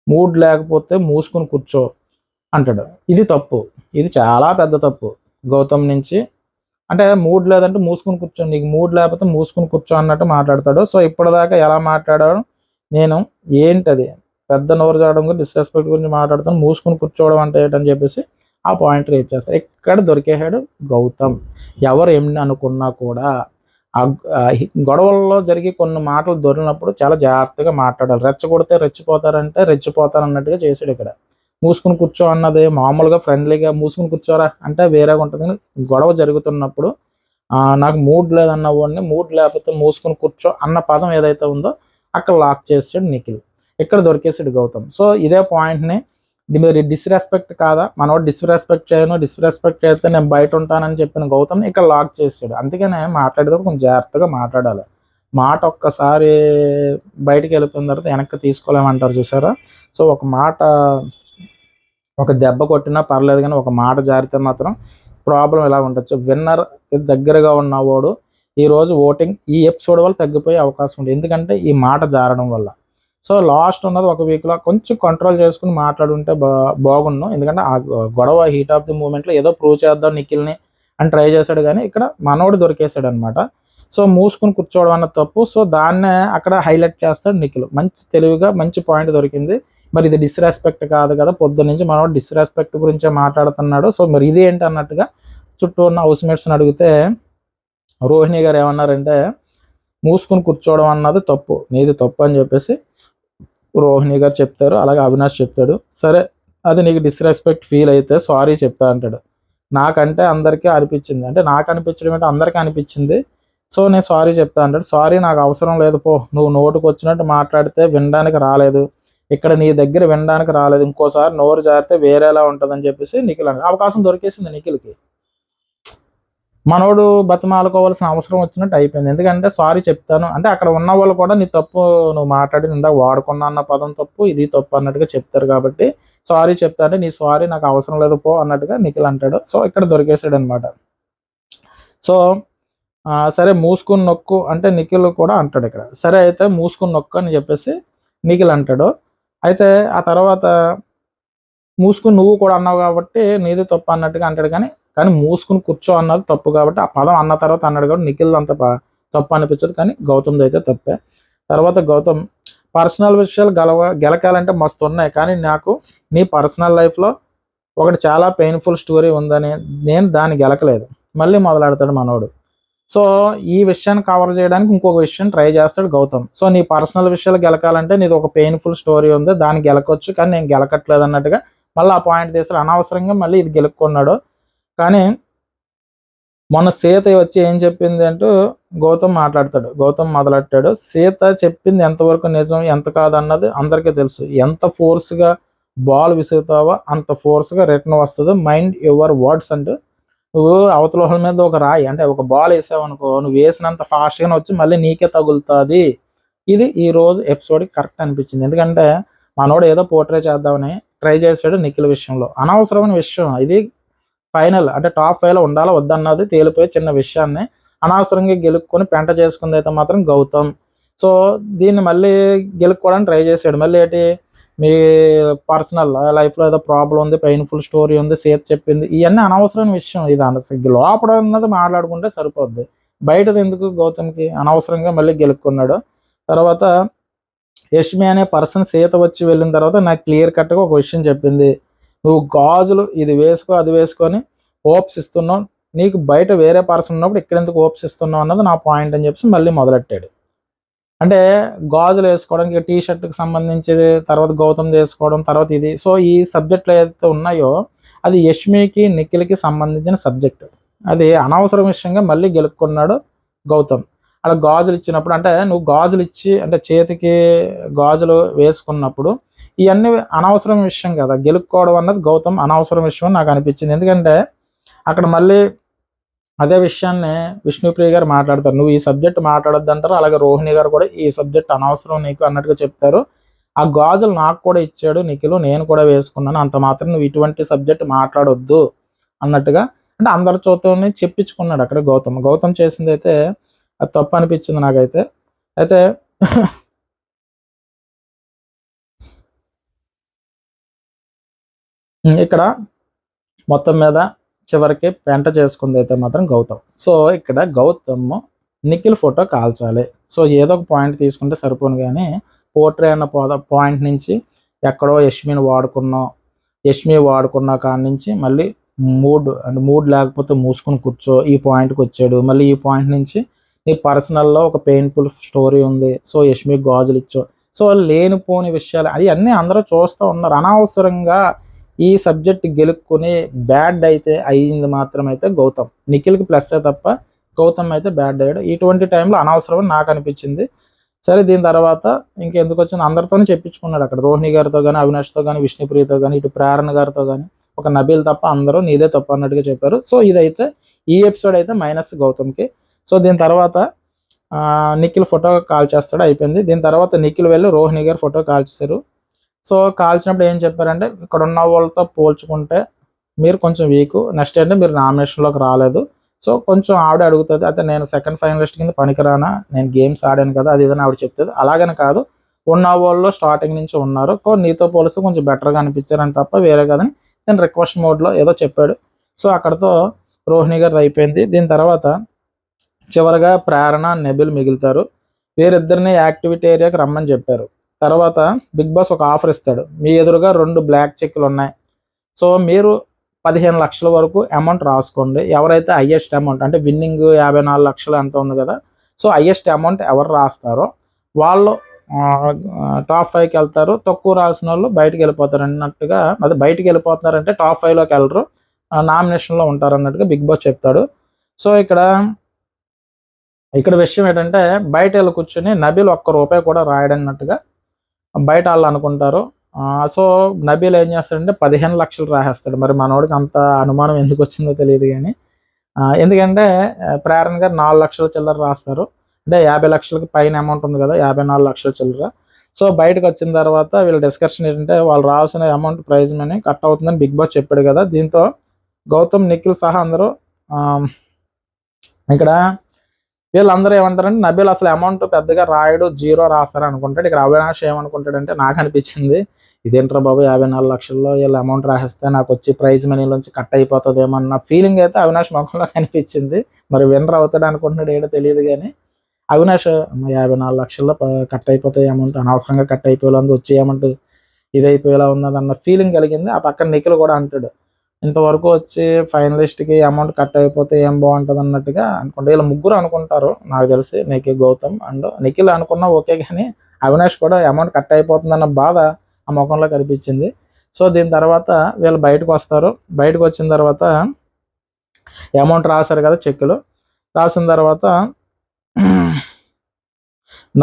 మూడ్ లేకపోతే మూసుకుని కూర్చో అంటాడు. ఇది తప్పు, ఇది చాలా పెద్ద తప్పు గౌతమ్ నుంచి. అంటే మూడ్ లేదంటే మూసుకుని కూర్చో, నీకు మూడ్ లేకపోతే మూసుకుని కూర్చో అన్నట్టు మాట్లాడతాడు. సో ఇప్పటిదాకా ఎలా మాట్లాడాడు నేను, ఏంటది పెద్ద నోరు జాడడం గురించి డిస్రెస్పెక్ట్ గురించి మాట్లాడుతాను, మూసుకుని కూర్చోవడం అంటే ఏంటని చెప్పేసి ఆ పాయింట్ రీచ్ చేస్తారు. ఇక్కడ దొరికేసాడు గౌతమ్. ఎవరు ఏమి అనుకున్నా కూడా ఆ గొడవల్లో జరిగి కొన్ని మాటలు దొరికినప్పుడు చాలా జాగ్రత్తగా మాట్లాడాలి. రెచ్చగొడితే రెచ్చిపోతారంటే రెచ్చిపోతారు అన్నట్టుగా చేశాడు ఇక్కడ. మూసుకుని కూర్చో అన్నది మామూలుగా ఫ్రెండ్లీగా మూసుకుని కూర్చోరా అంటే వేరేగా ఉంటుంది. గొడవ జరుగుతున్నప్పుడు నాకు మూడ్ లేదన్న వాడిని మూడ్ లేకపోతే మూసుకుని కూర్చో అన్న పదం ఏదైతే ఉందో అక్కడ లాక్ చేసాడు నిఖిల్. ఇక్కడ దొరికేసాడు గౌతమ్. సో ఇదే పాయింట్ని మీరు డిస్రెస్పెక్ట్ కాదా, మనోడు డిస్రెస్పెక్ట్ చేయను, డిస్రెస్పెక్ట్ చేస్తే నేను బయట ఉంటానని చెప్పిన గౌతమ్ ఇక్కడ లాక్ చేసాడు. అందుకనే మాట్లాడేటప్పుడు కొంచెం జాగ్రత్తగా మాట్లాడాలి. మాట ఒక్కసారి బయటికి వెళ్ళిపోయిన తర్వాత వెనక్కి తీసుకోలేమంటారు చూసారా. సో ఒక మాట ఒక దెబ్బ కొట్టినా పర్లేదు కానీ ఒక మాట జారితే మాత్రం ప్రాబ్లం ఎలా ఉండొచ్చు. విన్నర్ దగ్గరగా ఉన్నవాడు ఈరోజు ఓటింగ్ ఈ ఎపిసోడ్ వల్ల తగ్గిపోయే అవకాశం ఉంది, ఎందుకంటే ఈ మాట జారడం వల్ల. సో లాస్ట్ ఉన్నది ఒక వీక్లో కొంచెం కంట్రోల్ చేసుకుని మాట్లాడుంటే బాగుండు, ఎందుకంటే ఆ గొడవ హీట్ ఆఫ్ ది మూమెంట్లో ఏదో ప్రూవ్ చేద్దాం నిఖిల్ని అని ట్రై చేశాడు కానీ ఇక్కడ మనోడు దొరికేశాడు అనమాట. సో మూసుకుని కూర్చోవడం అన్న తప్పు. సో దాన్నే అక్కడ హైలైట్ చేస్తాడు నిఖిల్. మంచి తెలివిగా మంచి పాయింట్ దొరికింది. మరి ఇది డిస్రెస్పెక్ట్ కాదు కదా, పొద్దు నుంచి మనోడు డిస్రెస్పెక్ట్ గురించే మాట్లాడుతున్నాడు. సో మరి ఇది ఏంటి అన్నట్టుగా చుట్టూ ఉన్న హౌస్ మేట్స్ని అడిగితే రోహిణి గారు ఏమన్నారంటే మూసుకుని కూర్చోవడం అన్నది తప్పు, నీది తప్పు అని చెప్పేసి రోహిణి గారు చెప్తారు. అలాగే అవినాష్ చెప్తాడు. సరే అది నీకు డిస్రెస్పెక్ట్ ఫీల్ అయితే సారీ చెప్తా అంటాడు. నాకంటే అందరికీ అనిపించింది, అంటే నాకు అనిపించడం అంటే అందరికీ అనిపించింది, సో నేను సారీ చెప్తా అంటాడు. సారీ నాకు అవసరం లేదు పో, నువ్వు నోటుకు వచ్చినట్టు మాట్లాడితే వినడానికి రాలేదు, ఇక్కడ నీ దగ్గర వినడానికి రాలేదు, ఇంకోసారి నోరు జారితే వేరేలా ఉంటుందని చెప్పేసి నిఖిల్ అని అవకాశం దొరికేసింది నిఖిల్కి. మనోడు బతిమాలుకోవాల్సిన అవసరం వచ్చినట్టు అయిపోయింది. ఎందుకంటే సారీ చెప్తాను అంటే అక్కడ ఉన్న వాళ్ళు కూడా నీ తప్పు, నువ్వు మాట్లాడి ఇందాక వాడుకున్నా అన్న పదం తప్పు, ఇది తప్పు అన్నట్టుగా చెప్తారు కాబట్టి సారీ చెప్తా అంటే నీ సారీ నాకు అవసరం లేదు పో అన్నట్టుగా నిఖిల్ అంటాడు. సో ఇక్కడ దొరికేసాడు అనమాట. సో సరే మూసుకుని నొక్కు అంటే నిఖిల్ కూడా అంటాడు ఇక్కడ. సరే అయితే మూసుకుని నొక్కు అని చెప్పేసి నిఖిల్ అంటాడు. అయితే ఆ తర్వాత మూసుకుని నువ్వు కూడా అన్నావు కాబట్టి నీది తప్పు అన్నట్టుగా అంటాడు. కానీ మూసుకుని కూర్చో అన్నది తప్పు కాబట్టి ఆ పదం అన్న తర్వాత అన్నాడు కాబట్టి నిఖిల్ అంత తప్పు అనిపించదు, కానీ గౌతమ్ది అయితే తప్పే. తర్వాత గౌతమ్ పర్సనల్ విషయాలు గెలకాలంటే మస్తు ఉన్నాయి, కానీ నాకు నీ పర్సనల్ లైఫ్లో ఒకటి చాలా పెయిన్ఫుల్ స్టోరీ ఉందని నేను దాన్ని గెలకలేదు. మళ్ళీ మొదలెడతాడు మనోడు. సో ఈ విషయాన్ని కవర్ చేయడానికి ఇంకొక విషయం ట్రై చేస్తాడు గౌతమ్. సో నీ పర్సనల్ విషయాలు గెలకాలంటే నీది ఒక పెయిన్ఫుల్ స్టోరీ ఉంది, దాన్ని గెలకొచ్చు, కానీ నేను గెలకట్లేదు అన్నట్టుగా మళ్ళీ ఆ పాయింట్ తీస్తాడు. అనవసరంగా మళ్ళీ ఇది గెలుక్కున్నాడు. కానీ మొన్న సీత వచ్చి ఏం చెప్పింది అంటూ గౌతమ్ మాట్లాడతాడు. గౌతమ్ మొదలెట్టాడు. సీత చెప్పింది ఎంతవరకు నిజం ఎంత కాదన్నది అందరికీ తెలుసు. ఎంత ఫోర్స్గా బాల్ విసుగుతావో అంత ఫోర్స్గా రిటర్న్ వస్తుంది. మైండ్ యువర్ వర్డ్స్ అంటూ నువ్వు అవతల మీద ఒక రాయి అంటే ఒక బాల్ వేసావు అనుకో, నువ్వు వేసినంత ఫాస్ట్గానే వచ్చి మళ్ళీ నీకే తగులుతుంది. ఇది ఈరోజు ఎపిసోడ్కి కరెక్ట్ అనిపించింది. ఎందుకంటే మనోడు ఏదో పోర్ట్రే చేద్దామని ట్రై చేశాడు నిఖిల్ విషయంలో. అనవసరమైన విషయం ఇది. ఫైనల్ అంటే టాప్ 5లో ఉండాలో వద్దన్నది తేలిపోయే చిన్న విషయాన్ని అనవసరంగా గెలుక్కొని పెంట చేసుకుంది అయితే మాత్రం గౌతమ్. సో దీన్ని మళ్ళీ గెలుక్కోవడానికి ట్రై చేశాడు. మళ్ళీ ఏంటి మీ పర్సనల్ లైఫ్లో ఏదో ప్రాబ్లం ఉంది, పెయిన్ఫుల్ స్టోరీ ఉంది, సేత్ చెప్పింది, ఇవన్నీ అనవసరమైన విషయం. ఇది లోపల ఉన్నది మాట్లాడుకుంటే సరిపోద్ది, బయటది ఎందుకు గౌతమ్కి. అనవసరంగా మళ్ళీ గెలుక్కున్నాడు. తర్వాత యష్మి అనే పర్సన్ సీత వచ్చి వెళ్ళిన తర్వాత నాకు క్లియర్ కట్గా ఒక విషయం చెప్పింది. నువ్వు గాజులు ఇది వేసుకో అది వేసుకొని హోప్స్ ఇస్తున్నావు, నీకు బయట వేరే పర్సన్ ఉన్నప్పుడు ఇక్కడ ఎందుకు హోప్స్ ఇస్తున్నావు అన్నది నా పాయింట్ అని చెప్పేసి మళ్ళీ మొదలెట్టాడు. అంటే గాజులు వేసుకోవడానికి టీ షర్ట్కి సంబంధించేది, తర్వాత గౌతమ్ చేసుకోవడం, తర్వాత ఇది. సో ఈ సబ్జెక్టులు ఏదైతే ఉన్నాయో అది యష్మికి నిఖిల్కి సంబంధించిన సబ్జెక్టు. అది అనవసర విషయంగా మళ్ళీ గెలుక్కున్నాడు గౌతమ్. అలా గాజులు ఇచ్చినప్పుడు అంటే నువ్వు గాజులు ఇచ్చి అంటే చేతికి గాజులు వేసుకున్నప్పుడు ఇవన్నీ అనవసరం విషయం కదా. గెలుక్కోవడం అన్నది గౌతమ్ అనవసరం విషయం నాకు అనిపించింది. ఎందుకంటే అక్కడ మళ్ళీ అదే విషయాన్ని విష్ణుప్రియ గారు మాట్లాడతారు, నువ్వు ఈ సబ్జెక్ట్ మాట్లాడొద్దు అంటారు. అలాగే రోహిణి గారు కూడా ఈ సబ్జెక్ట్ అనవసరం నీకు అన్నట్టుగా చెప్తారు. ఆ గాజులు నాకు కూడా ఇచ్చాడు నిఖిల్, నేను కూడా వేసుకున్నాను, అంత మాత్రం నువ్వు ఇటువంటి సబ్జెక్ట్ మాట్లాడొద్దు అన్నట్టుగా, అంటే అందరి చూతని చెప్పించుకున్నాడు అక్కడ గౌతమ్ చేసింది అయితే అది తప్పు అనిపించింది నాకైతే. అయితే ఇక్కడ మొత్తం మీద చివరికి పెంట చేసుకుంది అయితే మాత్రం గౌతమ్. సో ఇక్కడ గౌతమ్ నిఖిల్ ఫోటో కాల్చాలి. సో ఏదో ఒక పాయింట్ తీసుకుంటే సరిపోను, కానీ పోర్ట్రే అన్న పాయింట్ నుంచి ఎక్కడో యష్మి వాడుకున్న కాడి నుంచి మళ్ళీ మూడ్ లేకపోతే మూసుకొని కూర్చో ఈ పాయింట్కి వచ్చాడు. మళ్ళీ ఈ పాయింట్ నుంచి నీ పర్సనల్లో ఒక పెయిన్ఫుల్ స్టోరీ ఉంది, సో యష్మి గాజులు ఇచ్చో, సో లేనిపోని విషయాలు అవి అన్నీ అందరూ చూస్తూ ఉన్నారు. అనవసరంగా ఈ సబ్జెక్ట్ గెలుక్కుని బ్యాడ్ అయితే అయ్యింది మాత్రమైతే గౌతమ్. నిఖిల్కి ప్లస్ తప్ప గౌతమ్ అయితే బ్యాడ్ అయ్యాడు. ఇటువంటి టైంలో అనవసరం నాకు అనిపించింది. సరే దీని తర్వాత ఇంకెందుకు వచ్చిన అందరితోనే చెప్పించుకున్నాడు అక్కడ, రోహిణి గారితో కానీ, అవినాష్తో కానీ, విష్ణుప్రియతో కానీ, ఇటు ప్రేరణ గారితో కానీ, ఒక నబీల్ తప్ప అందరూ నీదే తప్పు అన్నట్టుగా చెప్పారు. సో ఇదైతే ఈ ఎపిసోడ్ అయితే మైనస్ గౌతమ్కి. సో దీని తర్వాత నిఖిల్ ఫోటో కాల్ చేస్తాడు, అయిపోయింది. దీని తర్వాత నిఖిల్ వెళ్ళి రోహిణి గారు ఫోటో కాల్చేశారు. సో కాల్చినప్పుడు ఏం చెప్పారంటే, ఇక్కడ ఉన్న వాళ్ళతో పోల్చుకుంటే మీరు కొంచెం వీక్, నెక్స్ట్ అంటే మీరు నామినేషన్లోకి రాలేదు. సో కొంచెం ఆవిడ అడుగుతుంది, అయితే నేను సెకండ్ ఫైనలిస్ట్ కింద పనికిరానా, నేను గేమ్స్ ఆడాను కదా, అది ఇదని ఆవిడ చెప్తుంది. అలాగని కాదు, ఉన్న వాళ్ళు స్టార్టింగ్ నుంచి ఉన్నారు, నీతో పోలిస్తే కొంచెం బెటర్గా అనిపించారని తప్ప వేరే కదని నేను రిక్వెస్ట్ మోడ్లో ఏదో చెప్పాడు. సో అక్కడతో రోహిణి గారు అయిపోయింది. దీని తర్వాత చివరిగా ప్రేరణ, నబీల్ మిగులుతారు. వీరిద్దరిని యాక్టివిటీ ఏరియాకి రమ్మని చెప్పారు. తర్వాత బిగ్ బాస్ ఒక ఆఫర్ ఇస్తాడు, మీ ఎదురుగా 2 బ్లాక్ చెక్లు ఉన్నాయి, సో మీరు 15 లక్షల వరకు అమౌంట్ రాసుకోండి. ఎవరైతే హయ్యెస్ట్ అమౌంట్ అంటే విన్నింగ్ 54 లక్షలు ఎంత ఉంది కదా, సో హయ్యెస్ట్ అమౌంట్ ఎవరు రాస్తారో వాళ్ళు టాప్ 5కి వెళ్తారు, తక్కువ రాసిన వాళ్ళు బయటకు వెళ్ళిపోతారు అన్నట్టుగా. అది బయటకు వెళ్ళిపోతున్నారంటే టాప్ 5లోకి వెళ్ళరు, నామినేషన్లో ఉంటారు అన్నట్టుగా బిగ్ బాస్ చెప్తాడు. సో ఇక్కడ విషయం ఏంటంటే, బయట వెళ్ళి కూర్చొని నబీల్ ₹1 కూడా రాయడన్నట్టుగా బయట వాళ్ళు అనుకుంటారు. సో నబీల్ ఏం చేస్తాడంటే 15 లక్షలు రాసేస్తాడు. మరి మనోడికి అంత అనుమానం ఎందుకు వచ్చిందో తెలియదు, కానీ ఎందుకంటే ప్రేరణ గారు 4 లక్షల చిల్లర రాస్తారు, అంటే 50 లక్షలకి పైన అమౌంట్ ఉంది కదా, 54 లక్షల చిల్లర. సో బయటకు వచ్చిన తర్వాత వీళ్ళ డిస్కషన్ ఏంటంటే, వాళ్ళు రావాల్సిన అమౌంట్ ప్రైజ్ మనీ కట్ అవుతుందని బిగ్ బాస్ చెప్పాడు కదా. దీంతో గౌతమ్, నిఖిల్ సహా అందరూ ఇక్కడ వీళ్ళందరూ ఏమంటారంటే, నబీల్ అసలు అమౌంట్ పెద్దగా రాయడు, 0 రాస్తారు అనుకుంటాడు. ఇక్కడ అవినాష్ ఏమనుకుంటాడంటే, నాకు అనిపించింది ఇదేంట్రా బాబు 54 లక్షల్లో వీళ్ళు అమౌంట్ రాసేస్తే నాకు వచ్చి ప్రైజ్ మనీలోంచి కట్ అయిపోతుందేమో అన్న ఫీలింగ్ అయితే అవినాష్ ముఖంలో కనిపించింది. మరి విన్నర్ అవుతాడు అనుకుంటున్నాడు ఏడో తెలియదు, కానీ అవినాష్ 54 లక్షల్లో కట్ అయిపోతాయి అమౌంట్, అనవసరంగా కట్ అయిపోయేలా ఉంది, వచ్చే అమౌంట్ ఇది అయిపోయేలా ఉన్నదన్న ఫీలింగ్ కలిగింది. ఆ పక్కన నిఖిల్ కూడా అంటాడు, ఇంతవరకు వచ్చి ఫైనలిస్ట్కి అమౌంట్ కట్ అయిపోతే ఏం బాగుంటుంది అన్నట్టుగా అనుకుంటే వీళ్ళు ముగ్గురు అనుకుంటారు నాకు తెలిసి, గౌతమ్ అండ్ నిఖిల్ అనుకున్నా ఓకే, కానీ అవినాష్ కూడా అమౌంట్ కట్ అయిపోతుందన్న బాధ ఆ ముఖంలో కనిపించింది. సో దీని తర్వాత వీళ్ళు బయటకు వస్తారు. బయటకు వచ్చిన తర్వాత అమౌంట్ రాశారు కదా చెక్కులు, రాసిన తర్వాత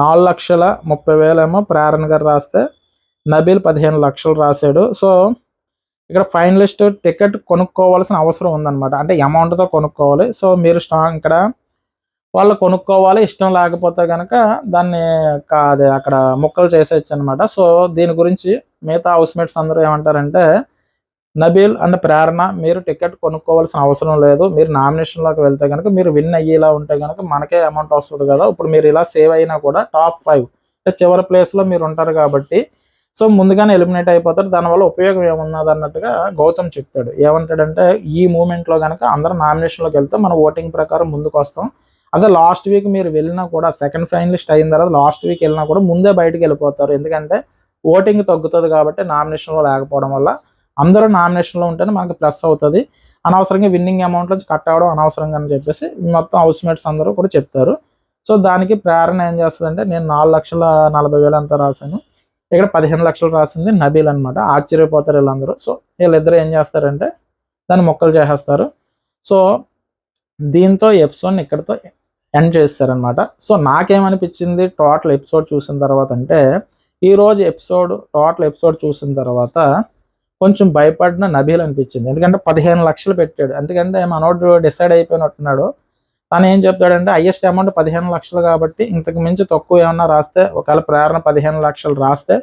4,30,000 ఏమో ప్రేరణ గారు రాస్తే నబీల్ 15 లక్షలు రాశాడు. సో ఇక్కడ ఫైనలిస్ట్ టికెట్ కొనుక్కోవాల్సిన అవసరం ఉందన్నమాట, అంటే అమౌంట్తో కొనుక్కోవాలి. సో మీరు ఇక్కడ వాళ్ళు కొనుక్కోవాలి, ఇష్టం లేకపోతే కనుక దాన్ని అక్కడ ముక్కలు చేసేయచ్చు అనమాట. సో దీని గురించి మిగతా హౌస్మేట్స్ అందరూ ఏమంటారంటే, నబీల్ అండ్ ప్రేరణ మీరు టికెట్ కొనుక్కోవాల్సిన అవసరం లేదు, మీరు నామినేషన్లోకి వెళ్తే కనుక మీరు విన్ అయ్యేలా ఉంటే కనుక మనకే అమౌంట్ వస్తుంది కదా, ఇప్పుడు మీరు ఇలా సేవ్ అయినా కూడా టాప్ 5 చివరి ప్లేస్లో మీరు ఉంటారు కాబట్టి సో ముందుగానే ఎలిమినేట్ అయిపోతారు, దానివల్ల ఉపయోగం ఏమున్నది అన్నట్టుగా గౌతమ్ చెప్తాడు. ఏమంటాడంటే, ఈ మూమెంట్లో కనుక అందరూ నామినేషన్లోకి వెళ్తే మనం ఓటింగ్ ప్రకారం ముందుకు వస్తాం, అదే లాస్ట్ వీక్ మీరు వెళ్ళినా కూడా సెకండ్ ఫైనలిస్ట్ అయిన తర్వాత లాస్ట్ వీక్ వెళ్ళినా కూడా ముందే బయటకు వెళ్ళిపోతారు, ఎందుకంటే ఓటింగ్ తగ్గుతుంది కాబట్టి నామినేషన్లో లేకపోవడం వల్ల. అందరూ నామినేషన్లో ఉంటేనే మనకు ప్లస్ అవుతుంది, అనవసరంగా విన్నింగ్ అమౌంట్ నుంచి కట్ అవ్వడం అనవసరంగా అని చెప్పేసి మొత్తం హౌస్మేట్స్ అందరూ కూడా చెప్తారు. సో దానికి ప్రేరణ ఏం చేస్తుందంటే, నేను 4,40,000 అంతా రాశాను, ఇక్కడ 15 లక్షలు రాసింది నబీల్ అనమాట. ఆశ్చర్యపోతారు వీళ్ళందరూ. సో వీళ్ళిద్దరూ ఏం చేస్తారంటే దాన్ని మొక్కలు చేసేస్తారు. సో దీంతో ఎపిసోడ్ని ఇక్కడితో ఎండ్ చేస్తారనమాట. సో నాకేమనిపించింది టోటల్ ఎపిసోడ్ చూసిన తర్వాత అంటే, ఈరోజు టోటల్ ఎపిసోడ్ చూసిన తర్వాత కొంచెం భయపడిన నబీల్ అనిపించింది. ఎందుకంటే 15 లక్షలు పెట్టాడు. ఎందుకంటే మనోడు డిసైడ్ అయిపోయినట్టున్నాడు. తను ఏం చెప్తాడంటే హైయెస్ట్ అమౌంట్ 15 లక్షలు కాబట్టి ఇంతకు మించి తక్కువ ఏమన్నా రాస్తే, ఒకవేళ ప్రేరణ 15 లక్షలు రాస్తే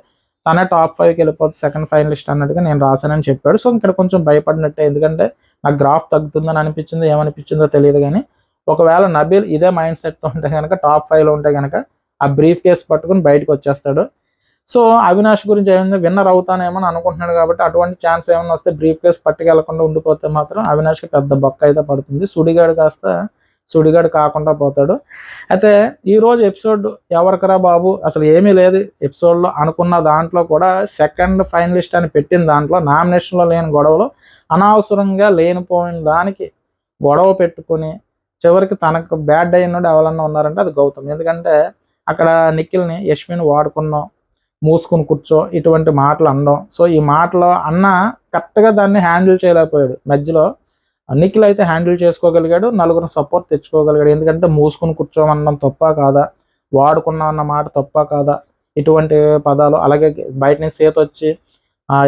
తనే టాప్ 5కి వెళ్ళిపోతుంది, సెకండ్ ఫైనలిస్ట్ అన్నట్టుగా నేను రాశానని చెప్పాడు. సో ఇక్కడ కొంచెం భయపడినట్టే, ఎందుకంటే నాకు గ్రాఫ్ తగ్గుతుందని అనిపించింది, ఏమనిపించిందో తెలియదు. కానీ ఒకవేళ నబీల్ ఇదే మైండ్ సెట్తో ఉంటే కనుక, టాప్ 5లో ఉంటే కనుక ఆ బ్రీఫ్ కేస్ పట్టుకుని బయటకు వచ్చేస్తాడు. సో అవినాష్ గురించి ఏమైంది, విన్నర్ అవుతానేమో అని అనుకుంటున్నాడు కాబట్టి అటువంటి ఛాన్స్ ఏమైనా వస్తే, బ్రీఫ్ కేస్ పట్టుకెళ్లకుండా ఉండిపోతే మాత్రం అవినాష్కి పెద్ద బొక్క అయితే పడుతుంది. సుడిగాడు కాస్త సుడిగాడు కాకుండా పోతాడు. అయితే ఈరోజు ఎపిసోడ్ ఎవరికరా బాబు అసలు ఏమీ లేదు ఎపిసోడ్లో అనుకున్న దాంట్లో కూడా, సెకండ్ ఫైనలిస్ట్ అని పెట్టిన దాంట్లో నామినేషన్లో లేని గొడవలు అనవసరంగా లేనిపోయిన దానికి గొడవ పెట్టుకుని చివరికి తనకు బ్యాడ్ అయినోడు ఎవరన్నా ఉన్నారంటే అది గౌతమ్. ఎందుకంటే అక్కడ నిఖిల్ని యశ్మిని వాడుకున్నాం, మూసుకుని కూర్చో, ఇటువంటి మాటలు అనడం. సో ఈ మాటలు అన్న కరెక్ట్గా దాన్ని హ్యాండిల్ చేయలేకపోయాడు. మధ్యలో నిఖిల్ అయితే హ్యాండిల్ చేసుకోగలిగాడు, నలుగురు సపోర్ట్ తెచ్చుకోగలిగాడు. ఎందుకంటే మూసుకుని కూర్చోమనడం తప్ప కాదా, వాడుకున్నా అన్న మాట తప్ప కాదా, ఇటువంటి పదాలు. అలాగే బయట నుంచి సేత వచ్చి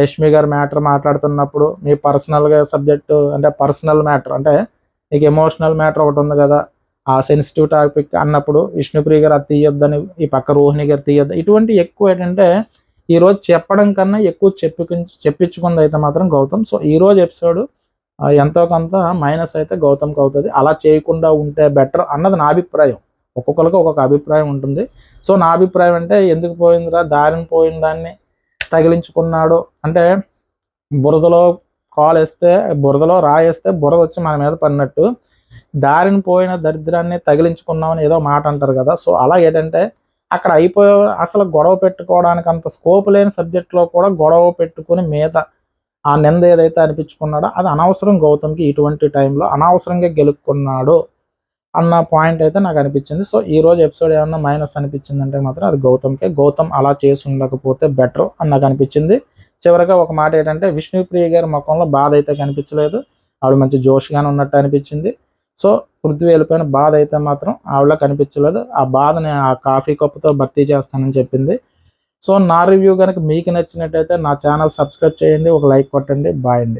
యష్మి గారు మ్యాటర్ మాట్లాడుతున్నప్పుడు, మీ పర్సనల్గా సబ్జెక్టు అంటే పర్సనల్ మ్యాటర్ అంటే నీకు ఎమోషనల్ మ్యాటర్ ఒకటి ఉంది కదా, ఆ సెన్సిటివ్ టాపిక్ అన్నప్పుడు విష్ణుప్రియ గారు అది తీయొద్దని, ఈ పక్క రోహిణి గారు తీయొద్దు, ఇటువంటి ఎక్కువ ఏంటంటే ఈరోజు చెప్పడం కన్నా ఎక్కువ చెప్పించుకుంది అయితే మాత్రం గౌతమ్. సో ఈరోజు ఎపిసోడ్ ఎంతో కొంత మైనస్ అయితే గౌతమ్కి అవుతుంది. అలా చేయకుండా ఉంటే బెటర్ అన్నది నా అభిప్రాయం. ఒక్కొక్కరికి ఒక్కొక్క అభిప్రాయం ఉంటుంది. సో నా అభిప్రాయం అంటే, ఎందుకు పోయిందిరా, దారిని పోయిన దాన్ని తగిలించుకున్నాడు అంటే, బురదలో కాలు వేస్తే, బురదలో రాయేస్తే బురద వచ్చి మన మీద పడినట్టు, దారిని పోయిన దరిద్రాన్ని తగిలించుకున్నామని ఏదో మాట అంటారు కదా. సో అలా ఏంటంటే అక్కడ అయిపోయే, అసలు గొడవ పెట్టుకోవడానికి అంత స్కోప్ లేని సబ్జెక్ట్లో కూడా గొడవ పెట్టుకుని మీద ఆ నింద ఏదైతే అనిపించుకున్నాడో అది అనవసరం. గౌతమ్కి ఇటువంటి టైంలో అనవసరంగా గెలుక్కున్నాడు అన్న పాయింట్ అయితే నాకు అనిపించింది. సో ఈరోజు ఎపిసోడ్ ఏమన్నా మైనస్ అనిపించిందంటే మాత్రం అది గౌతమ్కే. గౌతమ్ అలా చేసి ఉండకపోతే బెటర్ అని నాకు అనిపించింది. చివరిగా ఒక మాట ఏంటంటే, విష్ణుప్రియ గారి ముఖంలో బాధ అయితే కనిపించలేదు, ఆవిడ మంచి జోష్గానే ఉన్నట్టు అనిపించింది. సో పృథ్వీ వెళ్ళిపోయిన బాధ అయితే మాత్రం ఆవిడలో కనిపించలేదు. ఆ బాధని ఆ కాఫీ కప్పుతో భర్తీ చేస్తానని చెప్పింది. సో నా రివ్యూ కనుక మీకు నచ్చినట్టయితే నా ఛానల్ సబ్స్క్రైబ్ చేయండి, ఒక లైక్ కొట్టండి. బాయ్ అండి.